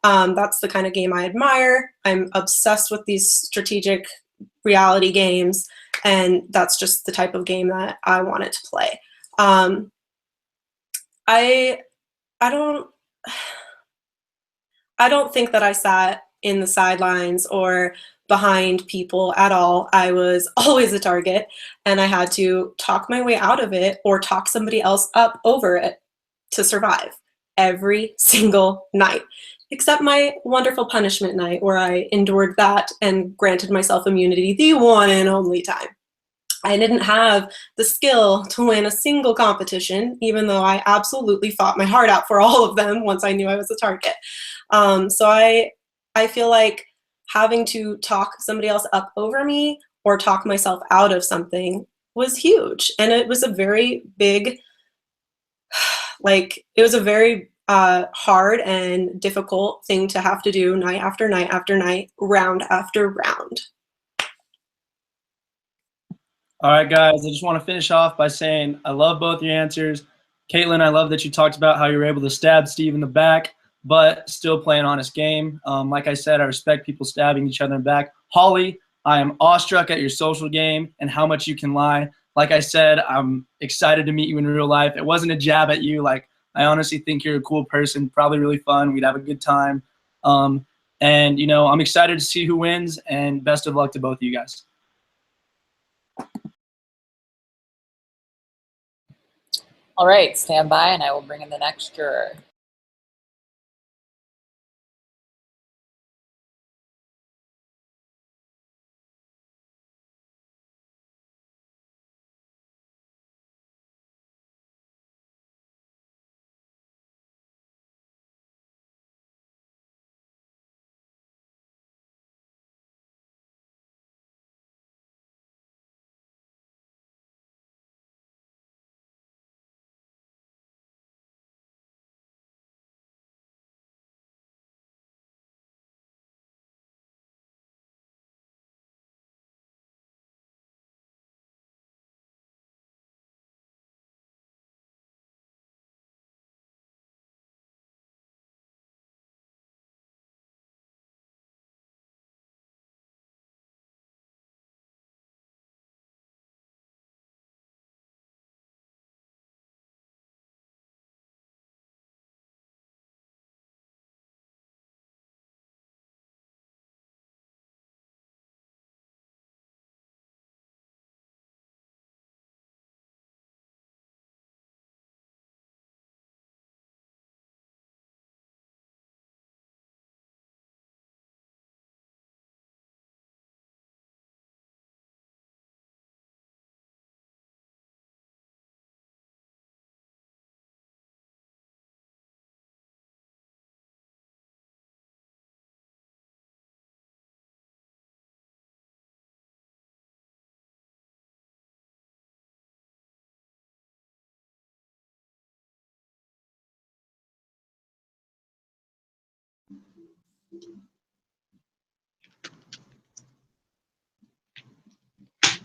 That's the kind of game I admire. I'm obsessed with these strategic reality games, and that's just the type of game that I wanted to play. I don't think that I sat in the sidelines or behind people at all. I was always a target, and I had to talk my way out of it or talk somebody else up over it to survive every single night, except my wonderful punishment night where I endured that and granted myself immunity the one and only time. I didn't have the skill to win a single competition, even though I absolutely fought my heart out for all of them once I knew I was a target. So I feel like having to talk somebody else up over me or talk myself out of something was huge. And it was a very big, it was a very hard and difficult thing to have to do night after night after night, round after round. All right, guys, I just want to finish off by saying I love both your answers. Caitlin, I love that you talked about how you were able to stab Steve in the back, but still play an honest game. Like I said, I respect people stabbing each other in the back. Holly, I am awestruck at your social game and how much you can lie. Like I said, I'm excited to meet you in real life. It wasn't a jab at you. Like, I honestly think you're a cool person, probably really fun. We'd have a good time. And, you know, I'm excited to see who wins, and best of luck to both of you guys. All right, stand by and I will bring in the next juror.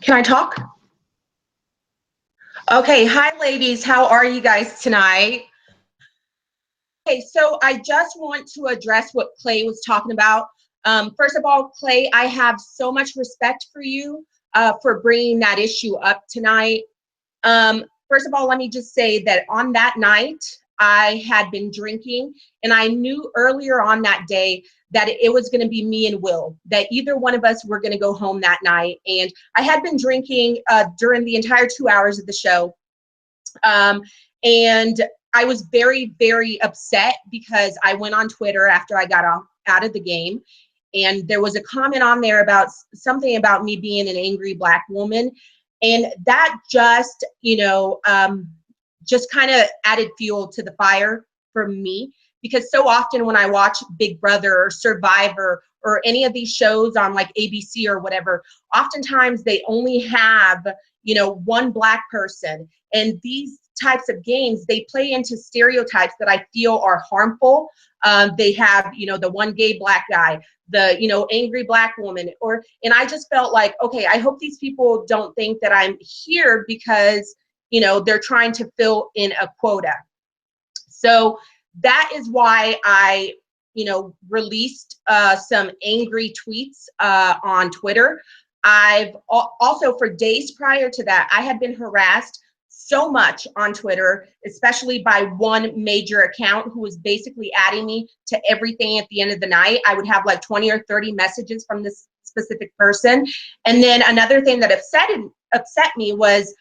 Can I talk? Okay, hi ladies, how are you guys tonight? Okay, so I just want to address what Clay was talking about. First of all, Clay, I have so much respect for you. for bringing that issue up tonight. First of all, let me just say that on that night, I had been drinking, and I knew earlier on that day that it was going to be me and Will, that either one of us were going to go home that night. And I had been drinking during the entire 2 hours of the show. And I was very, very upset because I went on Twitter after I got out of the game, and there was a comment on there about something about me being an angry Black woman. And that just, just kind of added fuel to the fire for me, because so often when I watch Big Brother or Survivor or any of these shows on like ABC or whatever, oftentimes they only have, one Black person. And these types of games, they play into stereotypes that I feel are harmful. They have, the one gay Black guy, the, angry Black woman, and I just felt like, okay, I hope these people don't think that I'm here because, they're trying to fill in a quota. So that is why I, released some angry tweets on Twitter. I've also, for days prior to that, I had been harassed so much on Twitter, especially by one major account who was basically adding me to everything at the end of the night. I would have like 20 or 30 messages from this specific person. And then another thing that upset me was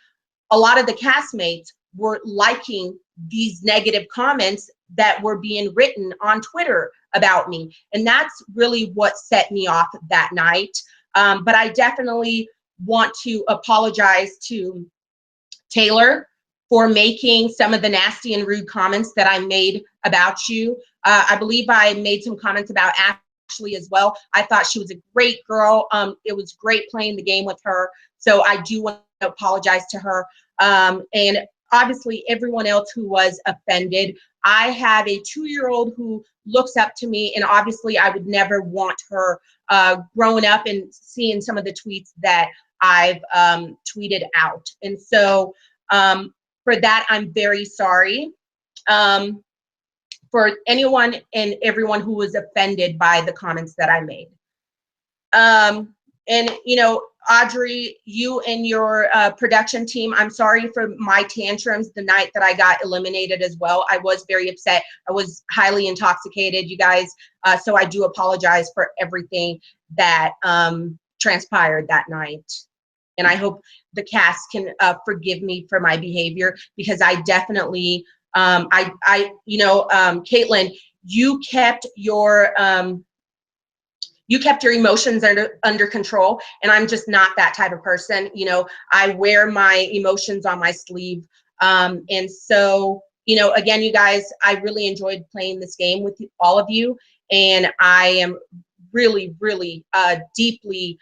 a lot of the castmates were liking these negative comments that were being written on Twitter about me. And that's really what set me off that night. But I definitely want to apologize to Taylor for making some of the nasty and rude comments that I made about you. I believe I made some comments about Ashley as well. I thought she was a great girl. It was great playing the game with her. So I do want to apologize to her. And obviously everyone else who was offended. I have a 2-year-old who looks up to me, and obviously I would never want her growing up and seeing some of the tweets that I've tweeted out. And so for that, I'm very sorry for anyone and everyone who was offended by the comments that I made. And, Audrey, you and your production team, I'm sorry for my tantrums the night that I got eliminated as well. I was very upset. I was highly intoxicated, you guys. So I do apologize for everything that transpired that night. And I hope the cast can forgive me for my behavior, because I definitely, Caitlin, you kept your emotions under control, and I'm just not that type of person. I wear my emotions on my sleeve. And so, again, you guys, I really enjoyed playing this game with all of you. And I am really, really deeply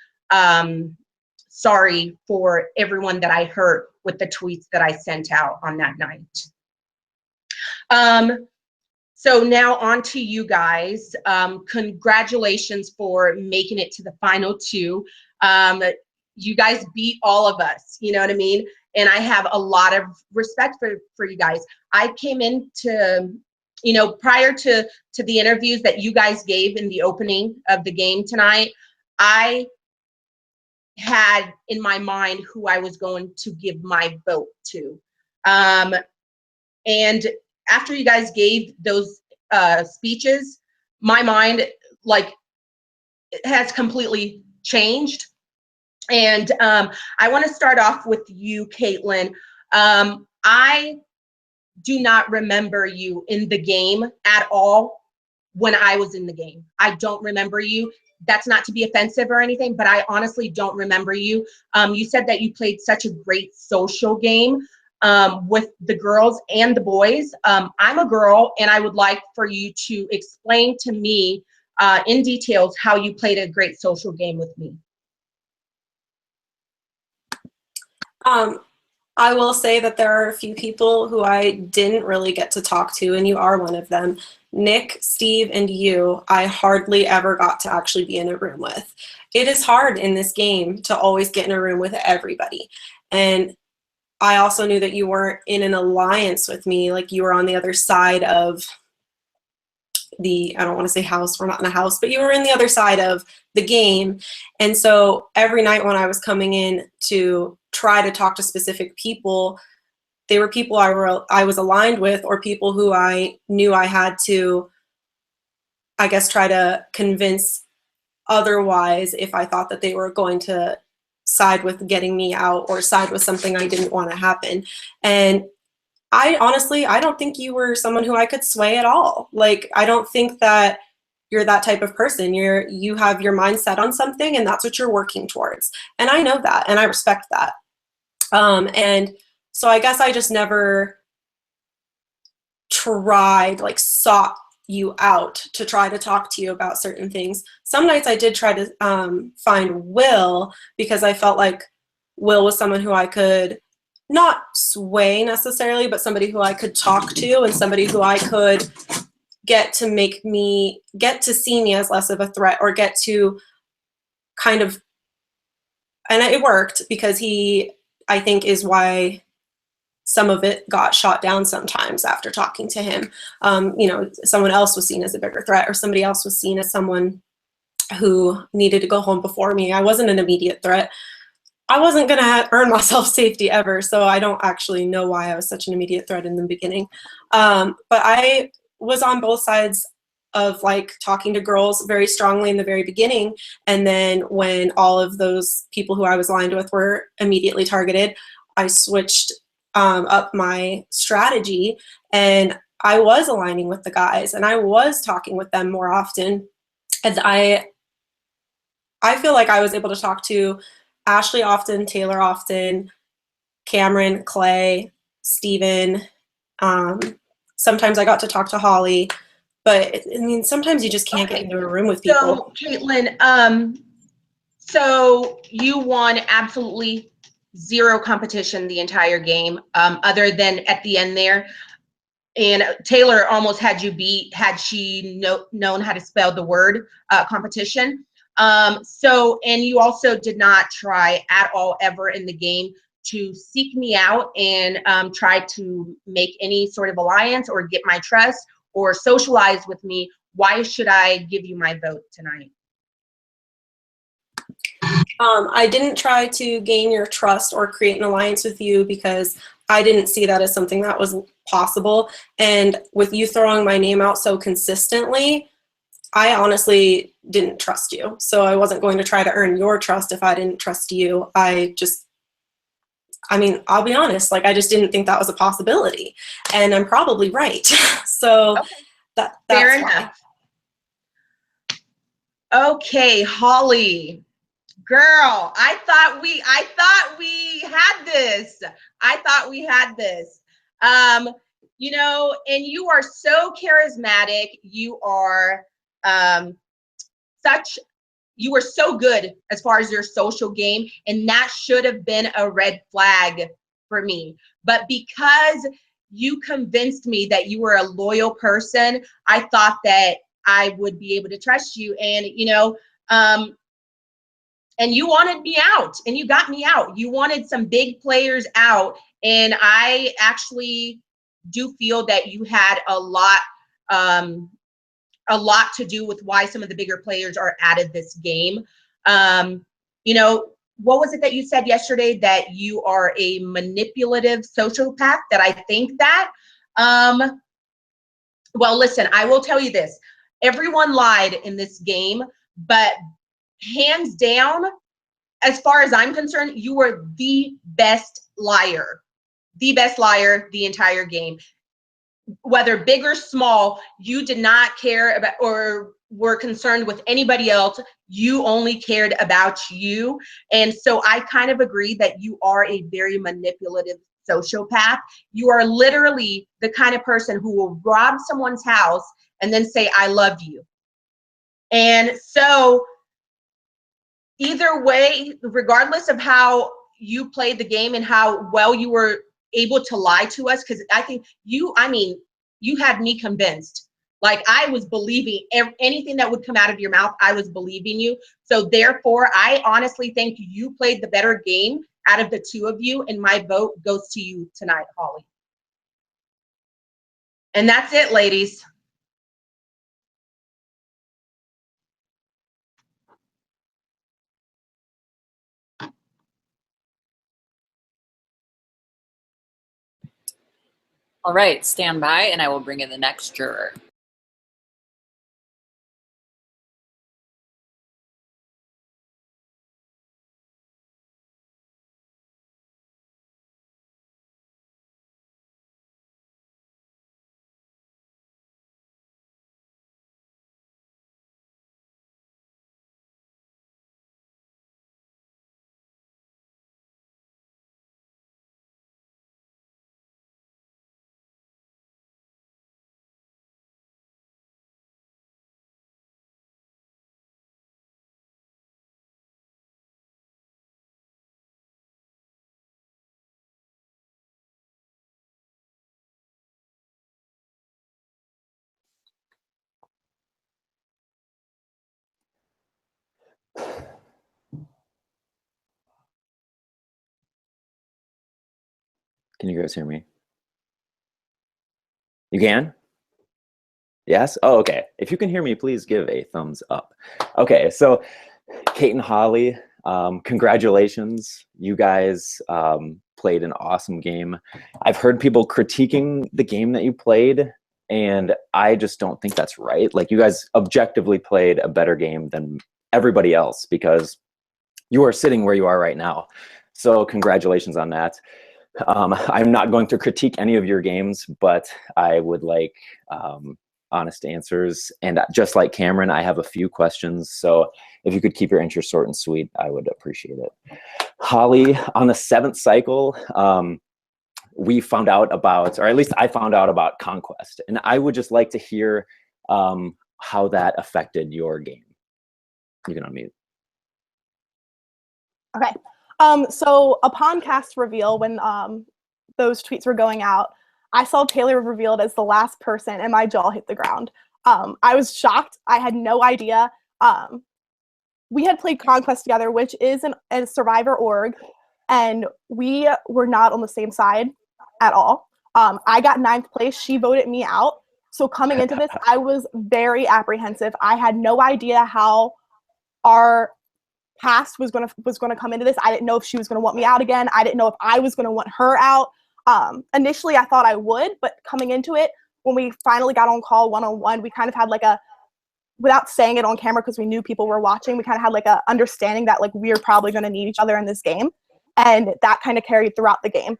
sorry for everyone that I hurt with the tweets that I sent out on that night. So now on to you guys. Congratulations for making it to the final 2. You guys beat all of us, you know what I mean? And I have a lot of respect for you guys. I came into, prior to the interviews that you guys gave in the opening of the game tonight, I had in my mind who I was going to give my vote to. And after you guys gave those speeches, my mind has completely changed. And I want to start off with you, Caitlin. I do not remember you in the game at all when I was in the game. I don't remember you. That's not to be offensive or anything, but I honestly don't remember you. You said that you played such a great social game with the girls and the boys. I'm a girl, and I would like for you to explain to me in details how you played a great social game with me. I will say that there are a few people who I didn't really get to talk to, and you are one of them. Nick, Steve, and you, I hardly ever got to actually be in a room with. It is hard in this game to always get in a room with everybody. And I also knew that you weren't in an alliance with me, like you were on the other side of the, I don't want to say house, we're not in a house, but you were in the other side of the game. And so every night when I was coming in to try to talk to specific people, they were people I was aligned with, or people who I knew I had to, I guess, try to convince otherwise if I thought that they were going to side with getting me out or side with something I didn't want to happen. And I honestly, I don't think you were someone who I could sway at all. Like, I don't think that you're that type of person. You have your mind set on something, and that's what you're working towards. And I know that, and I respect that. And so I guess I just never tried, like, sought you out to try to talk to you about certain things. Some nights I did try to find Will, because I felt like Will was someone who I could not sway necessarily, but somebody who I could talk to, and somebody who I could get to see me as less of a threat, or get to kind of, and it worked, because he, I think, is why some of it got shot down sometimes after talking to him. You know, someone else was seen as a bigger threat, or somebody else was seen as someone who needed to go home before me. I wasn't an immediate threat. I wasn't going to earn myself safety ever, so I don't actually know why I was such an immediate threat in the beginning. But I was on both sides of, like, talking to girls very strongly in the very beginning, and then when all of those people who I was aligned with were immediately targeted, I switched up my strategy, and I was aligning with the guys, and I was talking with them more often. And I feel like I was able to talk to Ashley often, Taylor often, Cameron, Clay, Steven. Sometimes I got to talk to Holly, but I mean, sometimes you just can't get into a room with people. So, Caitlin, so you won absolutely 0 competition the entire game, other than at the end there. And Taylor almost had you beat had she known how to spell the word competition. So, and you also did not try at all ever in the game to seek me out and try to make any sort of alliance or get my trust or socialize with me. Why should I give you my vote tonight? I didn't try to gain your trust or create an alliance with you because I didn't see that as something that was possible. And with you throwing my name out so consistently, I honestly didn't trust you. So I wasn't going to try to earn your trust if I didn't trust you. I mean, I'll be honest, like, I just didn't think that was a possibility. And I'm probably right. So okay. That's fair why. enough. Okay, Holly. Girl, I thought we had this. I thought we had this. You know, and you are so charismatic. You are you were so good as far as your social game, and that should have been a red flag for me. But because you convinced me that you were a loyal person, I thought that I would be able to trust you. And, you know, and you wanted me out, and you got me out. You wanted some big players out, and I actually do feel that you had a lot to do with why some of the bigger players are out of this game. You know, what was it that you said yesterday? That you are a manipulative sociopath? That I think that. Well, listen, I will tell you this. Everyone lied in this game, but hands down, as far as I'm concerned, you were the best liar the entire game. Whether big or small, you did not care about or were concerned with anybody else. You only cared about you. And so I kind of agree that you are a very manipulative sociopath. You are literally the kind of person who will rob someone's house and then say, I love you. And so either way, regardless of how you played the game and how well you were able to lie to us, because I think you had me convinced. Like, I was believing anything that would come out of your mouth. I was believing you. So therefore, I honestly think you played the better game out of the two of you, and my vote goes to you tonight, Holly. And that's it, ladies. All right, stand by and I will bring in the next juror. Can you guys hear me? You can? Yes? Oh, okay. If you can hear me, please give a thumbs up. Okay, so Kate and Holly, congratulations. You guys played an awesome game. I've heard people critiquing the game that you played, and I just don't think that's right. Like, you guys objectively played a better game than everybody else because you are sitting where you are right now. So congratulations on that. I'm not going to critique any of your games, but I would like honest answers. And just like Cameron, I have a few questions. So if you could keep your answer short and sweet, I would appreciate it. Holly, on the 7th cycle, we found out about, or at least I found out about Conquest. And I would just like to hear how that affected your game. You can unmute. Okay. So upon cast reveal, when those tweets were going out, I saw Taylor revealed as the last person and my jaw hit the ground. I was shocked. I had no idea. We had played Conquest together, which is a Survivor org, and we were not on the same side at all. I got 9th place. She voted me out. So coming into this, I was very apprehensive. I had no idea how our past was gonna come into this. I didn't know if she was gonna want me out again. I didn't know if I was gonna want her out. Initially, I thought I would, but coming into it, when we finally got on call one-on-one, we kind of had like a, without saying it on camera because we knew people were watching, we kind of had like a understanding that like we are probably going to need each other in this game, and that kind of carried throughout the game.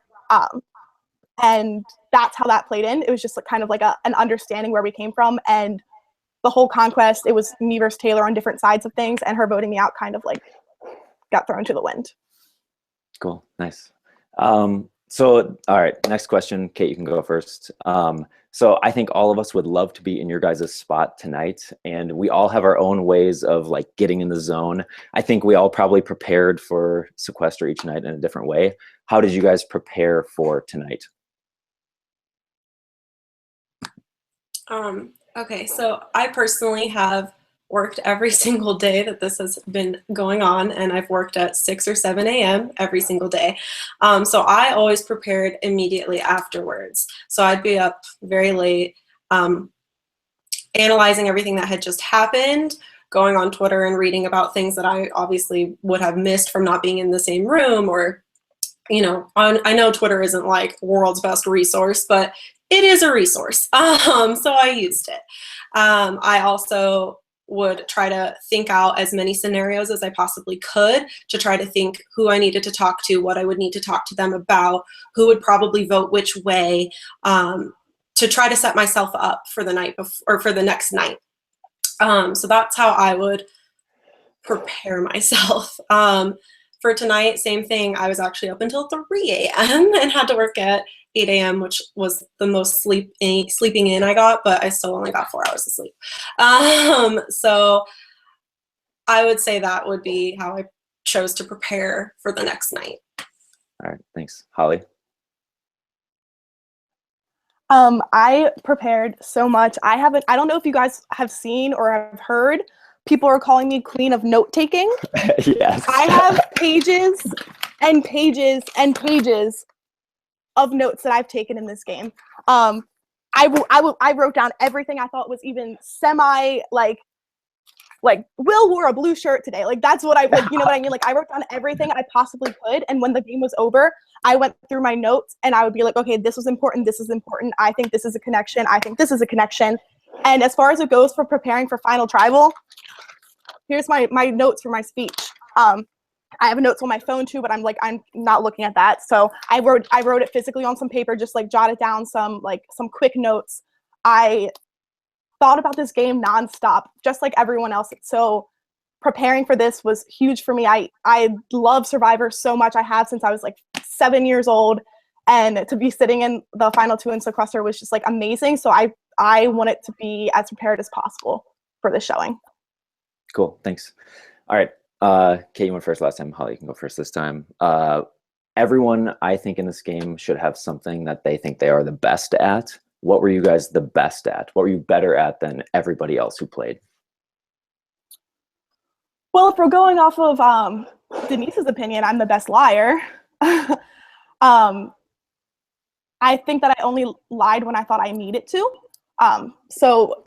And that's how that played in. It was just like kind of like an understanding where we came from, and the whole Conquest, it was me versus Taylor on different sides of things, and her voting me out kind of like got thrown to the wind. Cool, nice. So, all right, next question. Kate, you can go first. So I think all of us would love to be in your guys' spot tonight, and we all have our own ways of like getting in the zone. I think we all probably prepared for Sequester each night in a different way. How did you guys prepare for tonight? Okay, so I personally have worked every single day that this has been going on, and I've worked at 6 or 7 a.m. every single day. So I always prepared immediately afterwards. So I'd be up very late, analyzing everything that had just happened, going on Twitter and reading about things that I obviously would have missed from not being in the same room, or, you know, I know Twitter isn't like world's best resource, but it is a resource. So I used it. I also would try to think out as many scenarios as I possibly could to try to think who I needed to talk to, what I would need to talk to them about, who would probably vote which way, to try to set myself up for the night or for the next night. So that's how I would prepare myself. For tonight, same thing. I was actually up until 3 a.m. and had to work at 8 a.m., which was the most sleeping in I got, but I still only got 4 hours of sleep. So I would say that would be how I chose to prepare for the next night. All right, thanks. Holly? I prepared so much. I don't know if you guys have seen or have heard, people are calling me queen of note-taking. Yes. I have pages and pages and pages of notes that I've taken in this game. I wrote down everything I thought was even semi, like, like Will wore a blue shirt today. Like that's what I like, you know what I mean? Like I wrote down everything I possibly could. And when the game was over, I went through my notes and I would be like, okay, this was important. This is important. I think this is a connection. I think this is a connection. And as far as it goes for preparing for final tribal, here's my notes for my speech. I have notes on my phone too, but I'm not looking at that. So I wrote it physically on some paper, just like jotted down some quick notes. I thought about this game nonstop, just like everyone else. So preparing for this was huge for me. I love Survivor so much. I have since I was like 7 years old, and to be sitting in the final 2 in Sequester was just like amazing. So I wanted to be as prepared as possible for this showing. Cool, thanks. All right, Kate, you went first last time. Holly, you can go first this time. Everyone, I think, in this game should have something that they think they are the best at. What were you guys the best at? What were you better at than everybody else who played? Well, if we're going off of Denise's opinion, I'm the best liar. I think that I only lied when I thought I needed to. So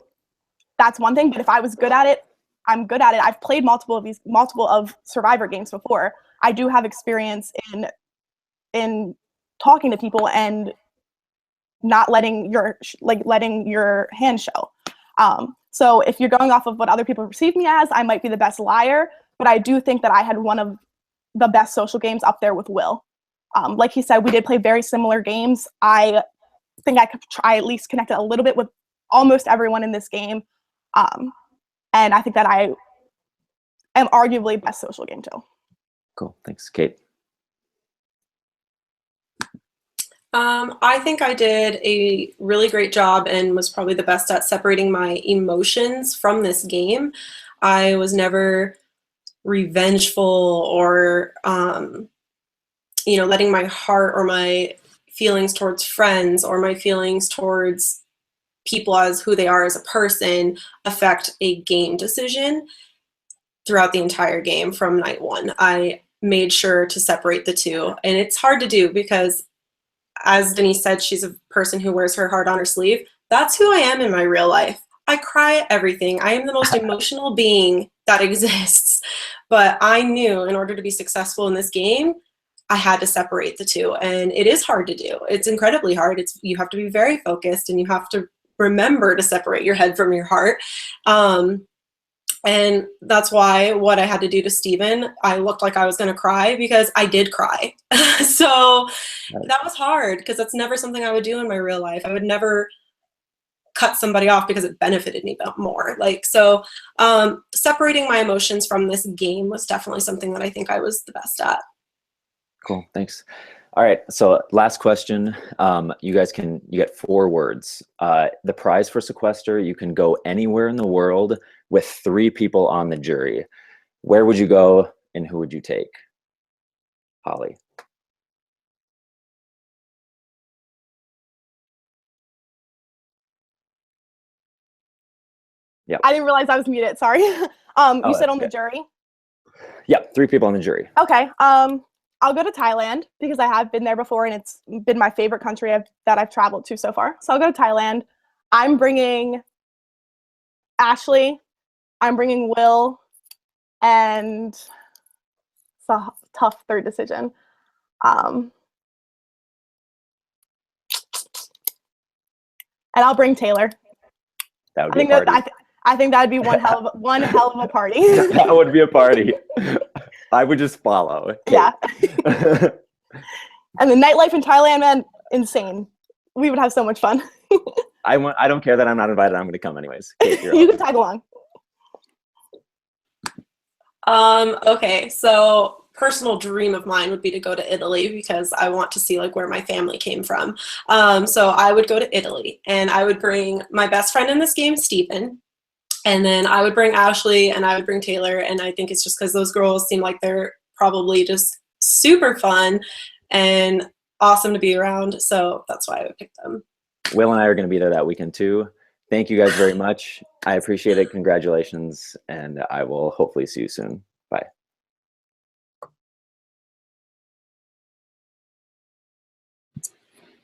that's one thing. But if I was good at it, I'm good at it. I've played multiple of Survivor games before. I do have experience in talking to people and not letting your hand show. So if you're going off of what other people perceive me as, I might be the best liar, but I do think that I had one of the best social games up there with Will. Like he said, we did play very similar games. I think I could try at least connect it a little bit with almost everyone in this game. And I think that I am arguably best social game too. Cool, thanks, Kate. I think I did a really great job and was probably the best at separating my emotions from this game. I was never revengeful or, letting my heart or my feelings towards friends or my feelings towards people as who they are as a person affect a game decision throughout the entire game from night one. I made sure to separate the two. And it's hard to do because, as Denise said, she's a person who wears her heart on her sleeve. That's who I am in my real life. I cry at everything. I am the most emotional being that exists. But I knew in order to be successful in this game, I had to separate the two. And it is hard to do. It's incredibly hard. You have to be very focused and you have to remember to separate your head from your heart. And that's why what I had to do to Steven, I looked like I was going to cry because I did cry. So that was hard because that's never something I would do in my real life. I would never cut somebody off because it benefited me more. Separating my emotions from this game was definitely something that I think I was the best at. Cool, thanks. All right, so last question. You get 4 words. The prize for Sequester, you can go anywhere in the world with 3 people on the jury. Where would you go and who would you take? Holly. Yeah. I didn't realize I was muted, sorry. You said on the jury? Yeah, 3 people on the jury. Okay. I'll go to Thailand because I have been there before and it's been my favorite country that I've traveled to so far. So I'll go to Thailand. I'm bringing Ashley. I'm bringing Will. And it's a tough third decision. And I'll bring Taylor. That would be a party. I think that'd be one hell of a party. That would be a party. I would just follow. Yeah. And the nightlife in Thailand, man, insane. We would have so much fun. I don't care that I'm not invited. I'm going to come anyways. Kate, you can tag along. Okay, so personal dream of mine would be to go to Italy because I want to see where my family came from. So I would go to Italy and I would bring my best friend in this game, Stephen. And then I would bring Ashley and I would bring Taylor. And I think it's just because those girls seem like they're probably just super fun and awesome to be around. So that's why I would pick them. Will and I are going to be there that weekend too. Thank you guys very much. I appreciate it. Congratulations. And I will hopefully see you soon. Bye.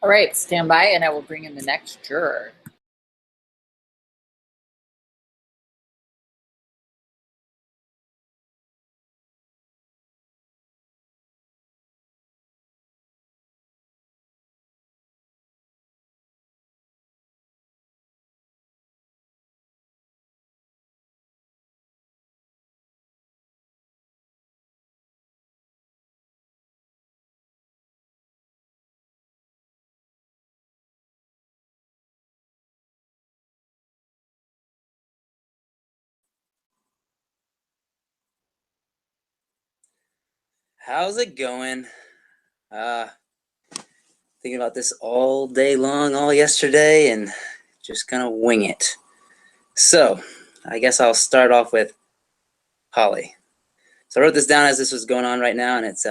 All right, stand by and I will bring in the next juror. How's it going? Thinking about this all day long, all yesterday, and just gonna wing it. So, I guess I'll start off with Holly. So I wrote this down as this was going on right now, and it's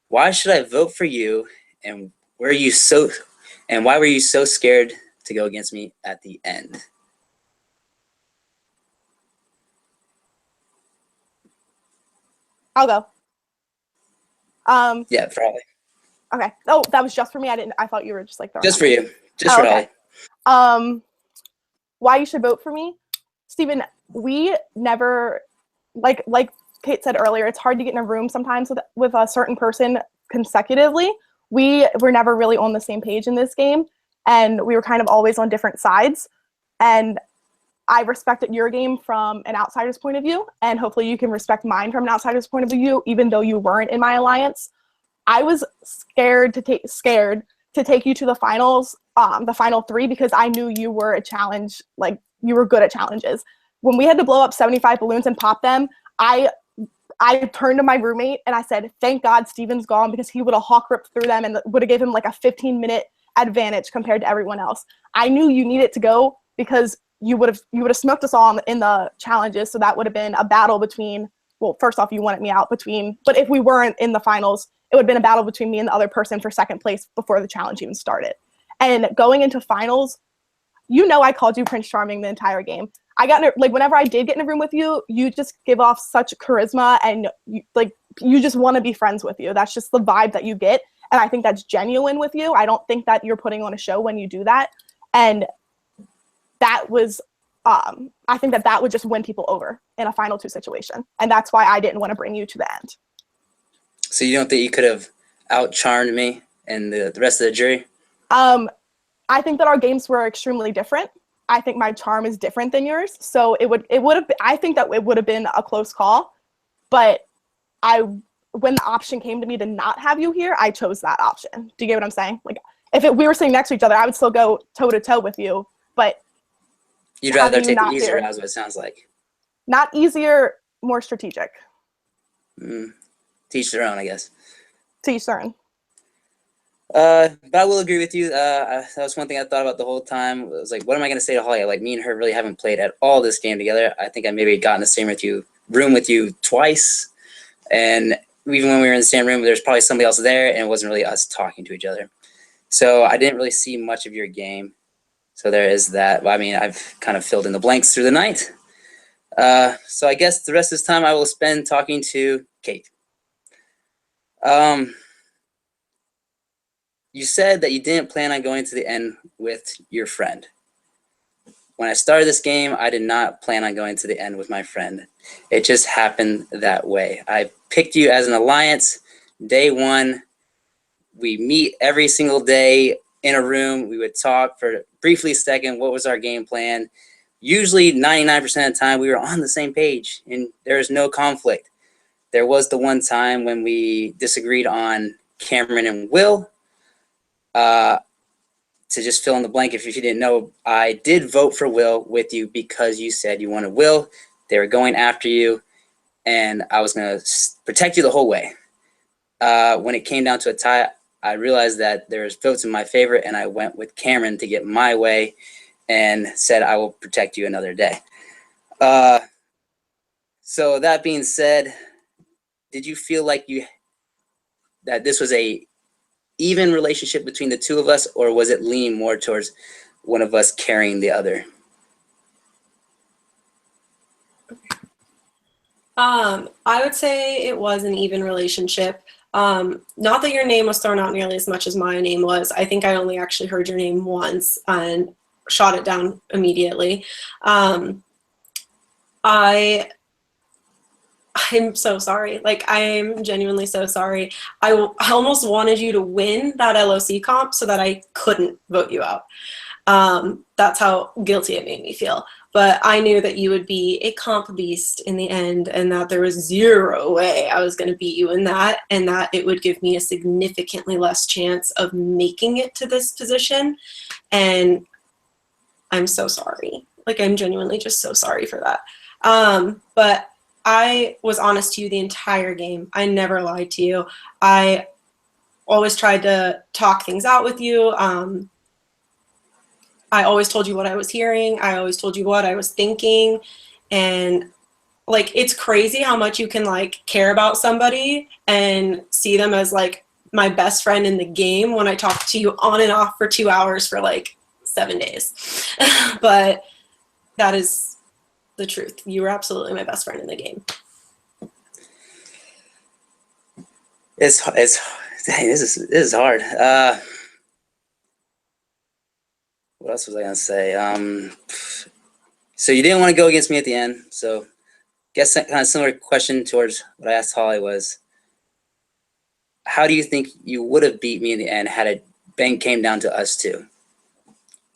why should I vote for you, and why were you so scared to go against me at the end? I'll go. Yeah, for Holly. Okay. Oh, that was just for me. I thought you were just like throwing Just out for names. you. Just for okay. Holly. Why you should vote for me? Steven, we never, like Kate said earlier, it's hard to get in a room sometimes with a certain person consecutively. We were never really on the same page in this game, and we were kind of always on different sides. And I respected your game from an outsider's point of view, and hopefully you can respect mine from an outsider's point of view, even though you weren't in my alliance. I was scared to take you to the finals, the final 3, because I knew you were a challenge, like you were good at challenges. When we had to blow up 75 balloons and pop them, I turned to my roommate and I said, thank God Steven's gone, because he would have hawk ripped through them and would have given him like a 15-minute advantage compared to everyone else. I knew you needed to go because you would have smoked us all in the challenges, so that would have been a battle between, well, first off, you wanted me out but if we weren't in the finals, it would have been a battle between me and the other person for second place before the challenge even started. And going into finals, I called you Prince Charming the entire game. Whenever I did get in a room with you, you just give off such charisma, and you just want to be friends with you. That's just the vibe that you get, and I think that's genuine with you. I don't think that you're putting on a show when you do that, and that was, I think that would just win people over in a final 2 situation, and that's why I didn't want to bring you to the end. So you don't think you could have out-charmed me and the rest of the jury? I think that our games were extremely different. I think my charm is different than yours, so I think that it would have been a close call, but when the option came to me to not have you here, I chose that option. Do you get what I'm saying? Like, we were sitting next to each other, I would still go toe-to-toe with you, but you'd rather take the easier route, is what it sounds like. Not easier, more strategic. Teach their own, I guess. To each their own. But I will agree with you. That was one thing I thought about the whole time. It was like, what am I going to say to Holly? Like, me and her really haven't played at all this game together. I think I maybe got in the same room with you twice. And even when we were in the same room, there's probably somebody else there, and it wasn't really us talking to each other. So I didn't really see much of your game. So there is that. I mean, I've kind of filled in the blanks through the night. So I guess the rest of this time I will spend talking to Kate. You said that you didn't plan on going to the end with your friend. When I started this game, I did not plan on going to the end with my friend. It just happened that way. I picked you as an alliance. Day 1, we meet every single day in a room. We would talk for briefly a second. What was our game plan? Usually 99% of the time we were on the same page and there was no conflict. There was the one time when we disagreed on Cameron and Will. To just fill in the blank, if you didn't know, I did vote for Will with you because you said you wanted Will. They were going after you, and I was going to protect you the whole way. When it came down to a tie, I realized that there was votes in my favor, and I went with Cameron to get my way and said I will protect you another day. So that being said, did you feel like that this was a even relationship between the two of us, or was it leaning more towards one of us carrying the other? I would say it was an even relationship. Not that your name was thrown out nearly as much as my name was. I think I only actually heard your name once and shot it down immediately. I'm so sorry. Like, I'm genuinely so sorry. I almost wanted you to win that LOC comp so that I couldn't vote you out. That's how guilty it made me feel. But I knew that you would be a comp beast in the end, and that there was zero way I was going to beat you in that, and that it would give me a significantly less chance of making it to this position. And I'm so sorry. Like, I'm genuinely just so sorry for that. But I was honest to you the entire game. I never lied to you. I always tried to talk things out with you. I always told you what I was hearing. I always told you what I was thinking. And like, it's crazy how much you can like care about somebody and see them as like my best friend in the game when I talk to you on and off for 2 hours for like 7 days. But that is the truth. You were absolutely my best friend in the game. Dang, this is hard. What else was I gonna say? So you didn't want to go against me at the end. So, guess that kind of similar question towards what I asked Holly was, how do you think you would have beat me in the end had it came down to us two?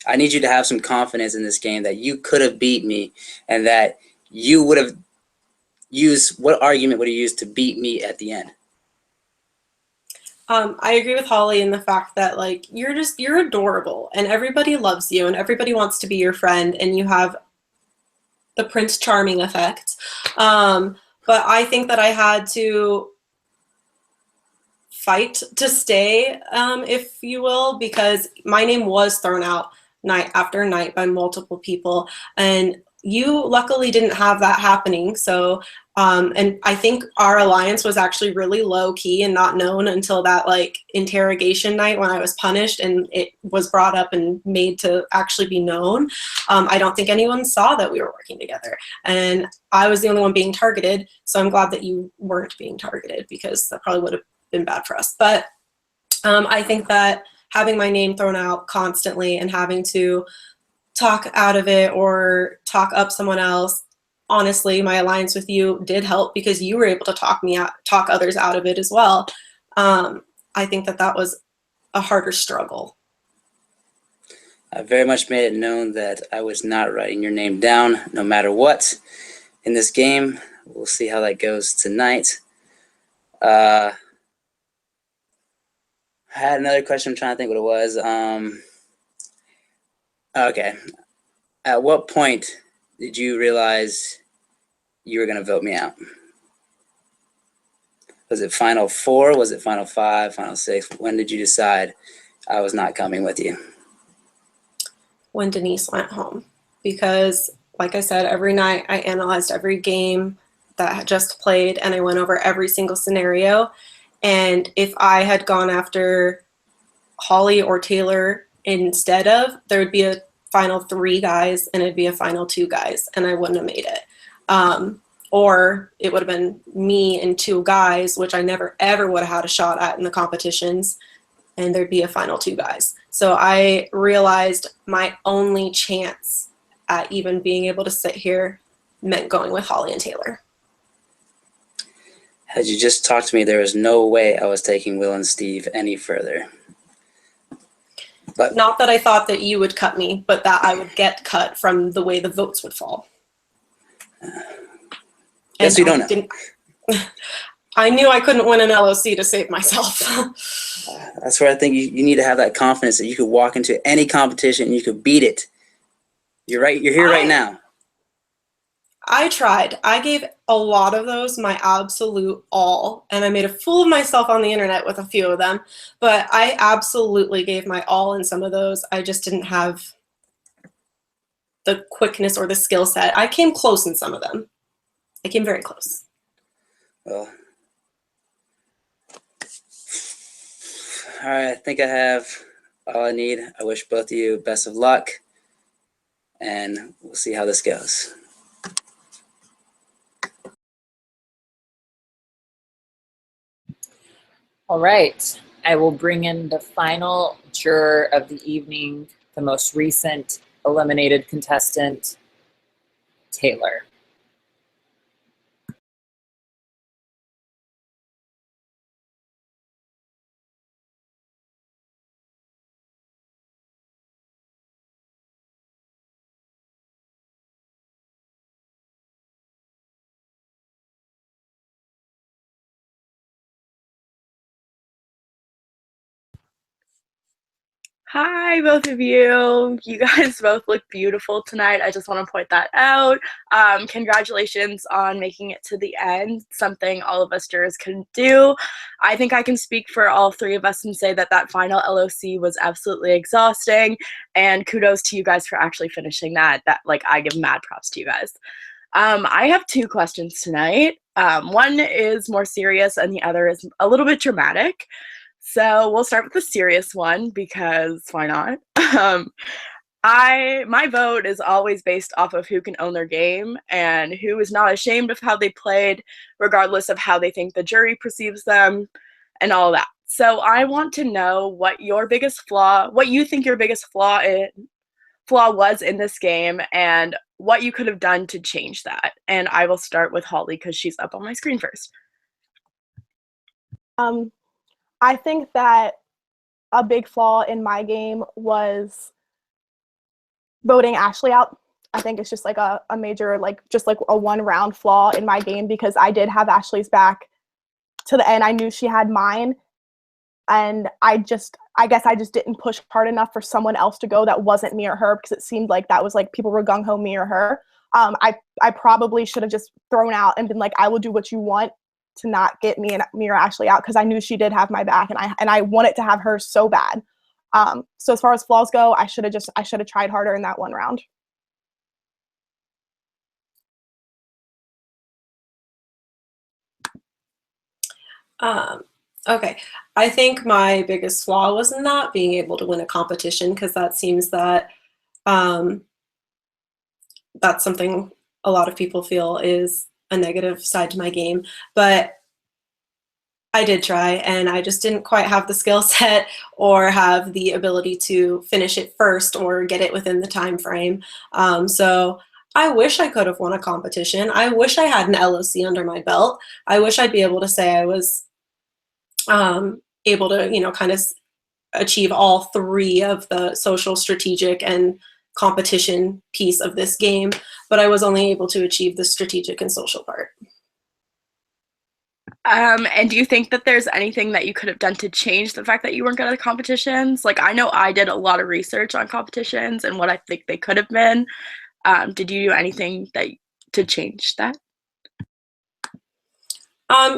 I need you to have some confidence in this game that you could have beat me, and that you would have used, what argument would you use to beat me at the end? I agree with Holly in the fact that like you're adorable and everybody loves you and everybody wants to be your friend and you have the Prince Charming effect. But I think that I had to fight to stay, if you will, because my name was thrown out night after night by multiple people, and you luckily didn't have that happening. So and I think our alliance was actually really low key and not known until that like interrogation night when I was punished and it was brought up and made to actually be known. I don't think anyone saw that we were working together, and I was the only one being targeted. So I'm glad that you weren't being targeted, because that probably would have been bad for us. But I think that having my name thrown out constantly and having to talk out of it or talk up someone else, honestly, my alliance with you did help because you were able to talk others out of it as well. I think that that was a harder struggle. I very much made it known that I was not writing your name down no matter what in this game. We'll see how that goes tonight. I had another question. I'm trying to think what it was. Okay. At what point did you realize you were going to vote me out? Was it final 4? Was it final 5? Final 6? When did you decide I was not coming with you? When Denise went home, because like I said, every night I analyzed every game that I had just played and I went over every single scenario. And if I had gone after Holly or Taylor instead of, there would be a final 3 guys and it'd be a final 2 guys, and I wouldn't have made it. Or it would have been me and 2 guys, which I never ever would have had a shot at in the competitions, and there'd be a final 2 guys. So I realized my only chance at even being able to sit here meant going with Holly and Taylor. Had you just talked to me, there was no way I was taking Will and Steve any further. But not that I thought that you would cut me, but that I would get cut from the way the votes would fall. Yes, we don't know. I knew I couldn't win an LOC to save myself. That's where I think you need to have that confidence that you could walk into any competition and you could beat it. You're right. You're here right now. I tried. I gave a lot of those my absolute all, and I made a fool of myself on the internet with a few of them, but I absolutely gave my all in some of those. I just didn't have the quickness or the skill set. I came close in some of them. I came very close. Well, all right. I think I have all I need. I wish both of you best of luck, and we'll see how this goes. All right, I will bring in the final juror of the evening, the most recent eliminated contestant, Taylor. Hi, both of you. You guys both look beautiful tonight. I just want to point that out. Congratulations on making it to the end, something all of us jurors couldn't do. I think I can speak for all three of us and say that that final LOC was absolutely exhausting, and kudos to you guys for actually finishing that. I give mad props to you guys. I have two questions tonight. One is more serious and the other is a little bit dramatic. So we'll start with the serious one because why not? My vote is always based off of who can own their game and who is not ashamed of how they played, regardless of how they think the jury perceives them and all that. So I want to know what your biggest flaw, what you think your biggest flaw was in this game and what you could have done to change that. And I will start with Holly because she's up on my screen first. I think that a big flaw in my game was voting Ashley out. I think it's just like a major, just like a one round flaw in my game because I did have Ashley's back to the end. I knew she had mine. And I guess I just didn't push hard enough for someone else to go that wasn't me or her because it seemed like that was like people were gung-ho me or her. I probably should have just thrown out and been like, I will do what you want to not get me or Ashley out because I knew she did have my back and I wanted to have her so bad. So as far as flaws go, I should have tried harder in that one round. Okay, I think my biggest flaw was not being able to win a competition because that seems that that's something a lot of people feel is a negative side to my game. But I did try, and I just didn't quite have the skill set or have the ability to finish it first or get it within the time frame. So I wish I could have won a competition. I wish I had an LOC under my belt. I wish I'd be able to say I was able to, kind of achieve all three of the social, strategic, and competition piece of this game, but I was only able to achieve the strategic and social part. And do you think that there's anything that you could have done to change the fact that you weren't good at competitions? Like, I know I did a lot of research on competitions and what I think they could have been. Did you do anything to change that?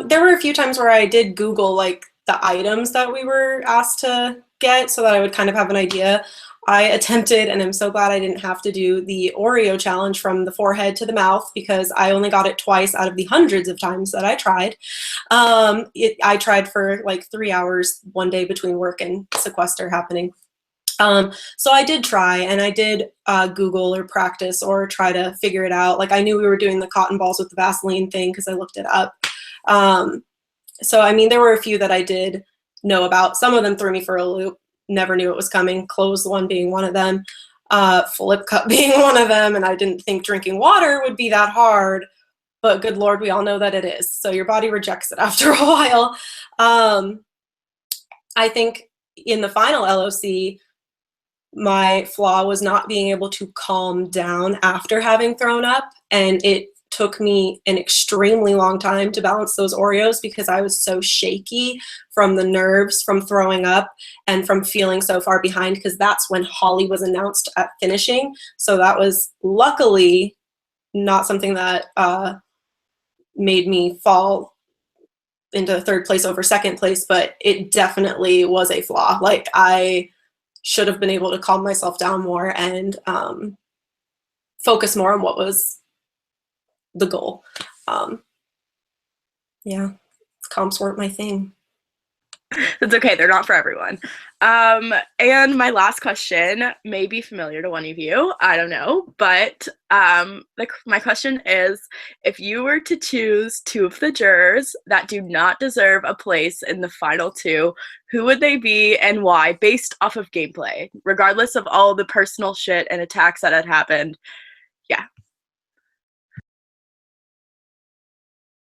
There were a few times where I did Google like the items that we were asked to get so that I would kind of have an idea. I attempted, and I'm so glad I didn't have to do the Oreo challenge from the forehead to the mouth because I only got it twice out of the hundreds of times that I tried. I tried for like 3 hours one day between work and Sequester happening. So I did try, and I did Google or practice or try to figure it out. Like I knew we were doing the cotton balls with the Vaseline thing because I looked it up. So, I mean, there were a few that I did know about. Some of them threw me for a loop. Never knew it was coming. Closed one being one of them. Flip cup being one of them. And I didn't think drinking water would be that hard. But good Lord, we all know that it is. So your body rejects it after a while. I think in the final LOC, my flaw was not being able to calm down after having thrown up. And it took me an extremely long time to balance those Oreos because I was so shaky from the nerves from throwing up and from feeling so far behind because that's when Holly was announced at finishing. So that was luckily not something that made me fall into third place over second place, but it definitely was a flaw. Like I should have been able to calm myself down more and focus more on what was the goal. Yeah, comps weren't my thing. It's okay, they're not for everyone. And my last question may be familiar to one of you, I don't know, but my question is, if you were to choose two of the jurors that do not deserve a place in the final two, who would they be and why, based off of gameplay, regardless of all the personal shit and attacks that had happened? Yeah.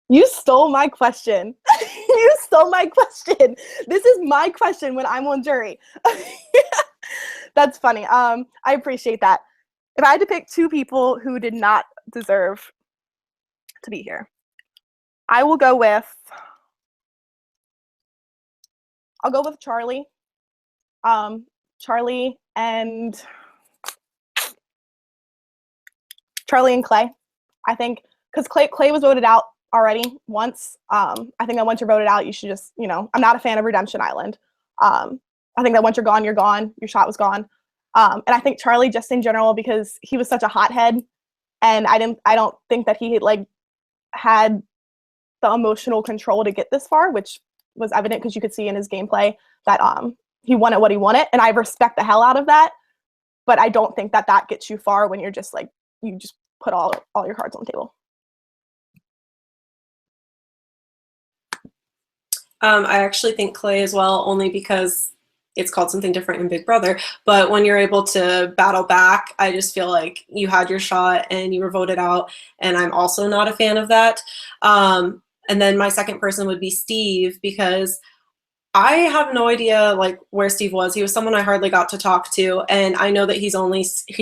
You stole my question. You stole my question. This is my question when I'm on jury. That's funny. I appreciate that. If I had to pick two people who did not deserve to be here, I'll go with Charlie. Charlie and Clay. I think because Clay was voted out already once. I think that once you're voted out, you should just, I'm not a fan of Redemption Island. I think that once you're gone, your shot was gone. And I think Charlie, just in general, because he was such a hothead, and I don't think that he had the emotional control to get this far, which was evident because you could see in his gameplay that he wanted what he wanted, and I respect the hell out of that. But I don't think that gets you far when you're just you just put all your cards on the table. I actually think Clay as well, only because it's called something different in Big Brother. But when you're able to battle back, I just feel like you had your shot and you were voted out. And I'm also not a fan of that. And then my second person would be Steve, because I have no idea where Steve was. He was someone I hardly got to talk to, and I know that he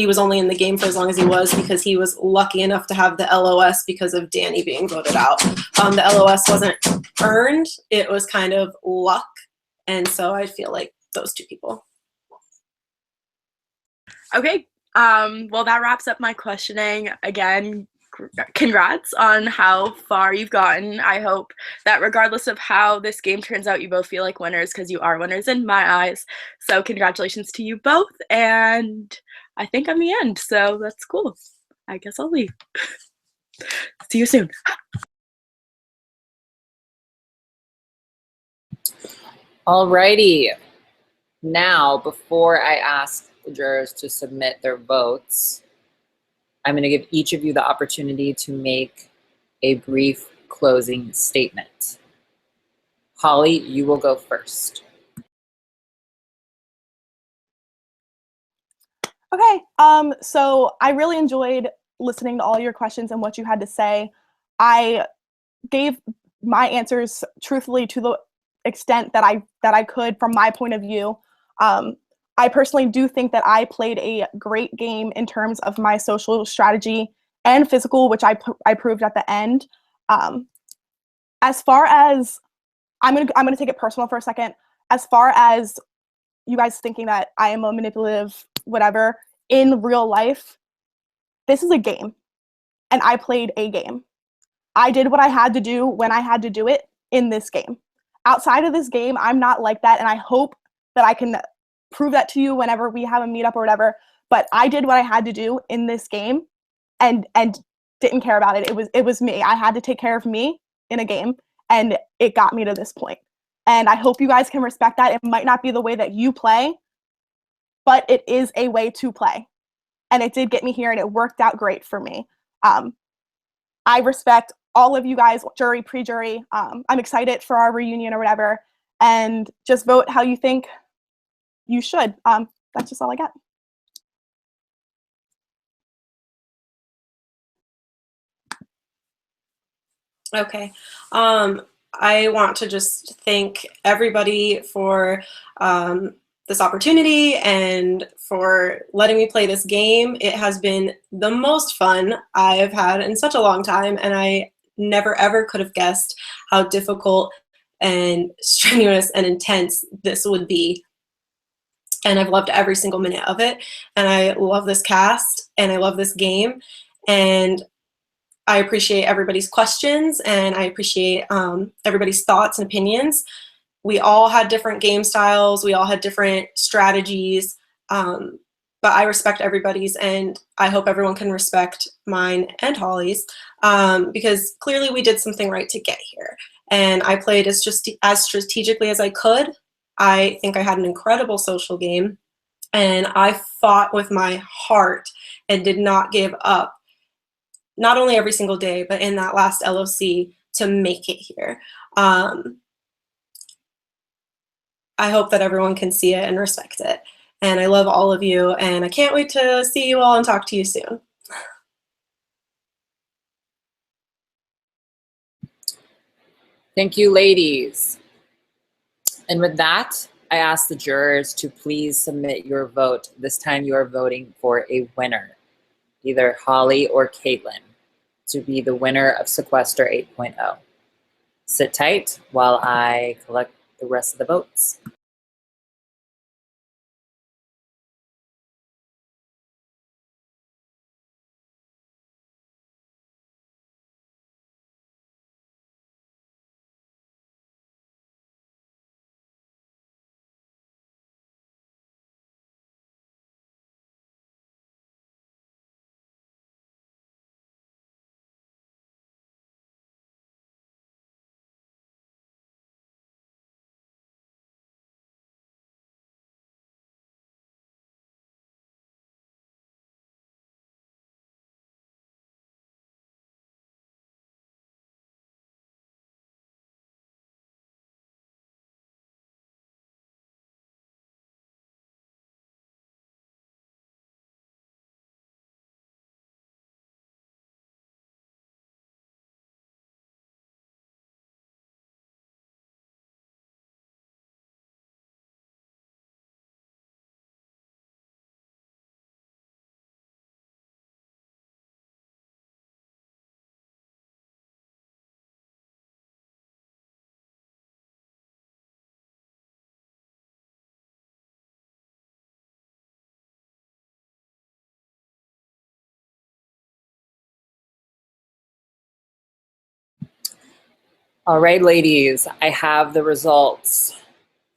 was only in the game for as long as he was because he was lucky enough to have the LOS because of Danny being voted out. The LOS wasn't earned; it was kind of luck, and so I feel like those two people. Okay. Well, that wraps up my questioning. Again, congrats on how far you've gotten. I hope that regardless of how this game turns out, you both feel like winners, because you are winners in my eyes. So congratulations to you both. And I think I'm the end. So that's cool. I guess I'll leave. See you soon. Alrighty. Now, before I ask the jurors to submit their votes, I'm going to give each of you the opportunity to make a brief closing statement. Holly, you will go first. Okay, so I really enjoyed listening to all your questions and what you had to say. I gave my answers truthfully to the extent that I could from my point of view. I personally do think that I played a great game in terms of my social strategy and physical, which I proved at the end. As far as I'm gonna take it personal for a second. As far as you guys thinking that I am a manipulative whatever in real life, this is a game, and I played a game. I did what I had to do when I had to do it in this game. Outside of this game, I'm not like that, and I hope that I can prove that to you whenever we have a meetup or whatever. But I did what I had to do in this game, and didn't care about it. It was me. I had to take care of me in a game, and it got me to this point. And I hope you guys can respect that. It might not be the way that you play, but it is a way to play. And it did get me here, and it worked out great for me. I respect all of you guys, jury, pre-jury. I'm excited for our reunion or whatever. And just vote how you think you should. That's just all I got. Okay. I want to just thank everybody for this opportunity and for letting me play this game. It has been the most fun I've had in such a long time, and I never ever could have guessed how difficult and strenuous and intense this would be. And I've loved every single minute of it. And I love this cast, and I love this game. And I appreciate everybody's questions, and I appreciate everybody's thoughts and opinions. We all had different game styles. We all had different strategies. But I respect everybody's, and I hope everyone can respect mine and Holly's, because clearly we did something right to get here. And I played as strategically as I could. I think I had an incredible social game, and I fought with my heart and did not give up, not only every single day, but in that last LOC to make it here. I hope that everyone can see it and respect it. And I love all of you, and I can't wait to see you all and talk to you soon. Thank you, ladies. And with that, I ask the jurors to please submit your vote. This time you are voting for a winner, either Holly or Caitlin, to be the winner of Sequester 8.0. Sit tight while I collect the rest of the votes. All right, ladies, I have the results.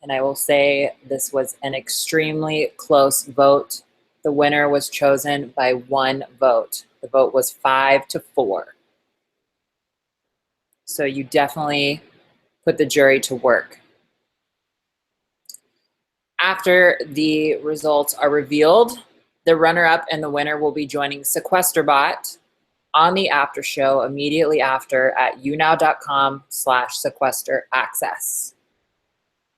And I will say this was an extremely close vote. The winner was chosen by 1 vote. The vote was 5-4. So you definitely put the jury to work. After the results are revealed, the runner-up and the winner will be joining SequesterBot on the after show immediately after at younow.com/sequesteraccess.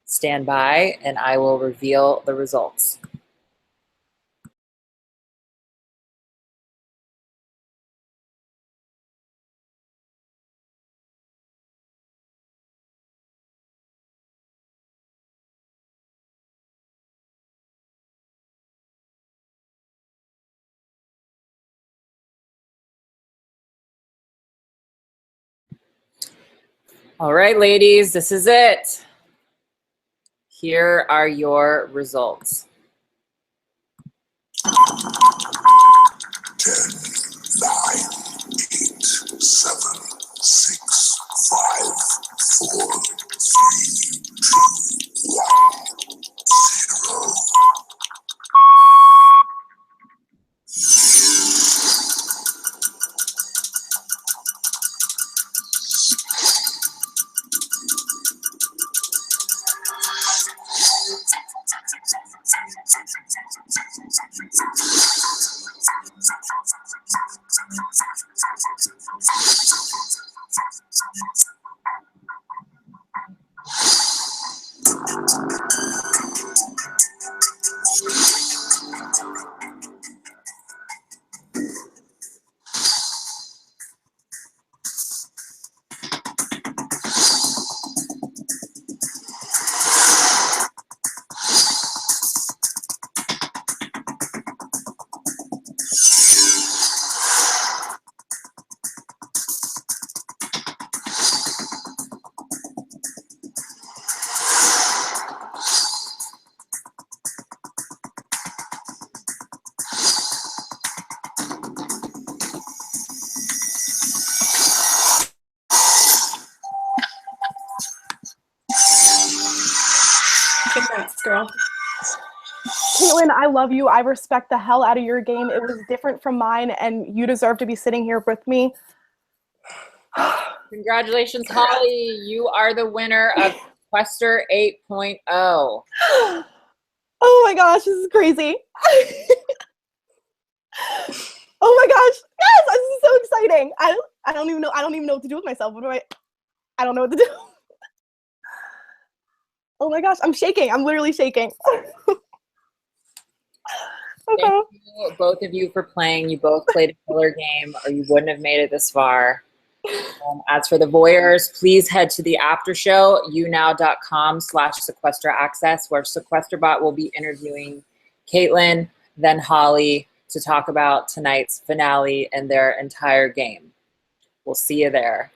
Stand by and I will reveal the results. All right, ladies, this is it. Here are your results. 10, 9, 8, 7, 6, 5, 4, 3, 2, 1, 0. Congrats, girl. Caitlin, I love you. I respect the hell out of your game. It was different from mine, and you deserve to be sitting here with me. Congratulations, Holly. You are the winner of Sequester 8.0. Oh my gosh, this is crazy. Oh my gosh. Yes, this is so exciting. I don't even know what to do with myself. I don't know what to do. Oh my gosh, I'm shaking. I'm literally shaking. Okay. Thank you, both of you, for playing. You both played a killer game, or you wouldn't have made it this far. As for the voyeurs, please head to the after show, younow.com/sequesteraccess, where SequesterBot will be interviewing Caitlin, then Holly, to talk about tonight's finale and their entire game. We'll see you there.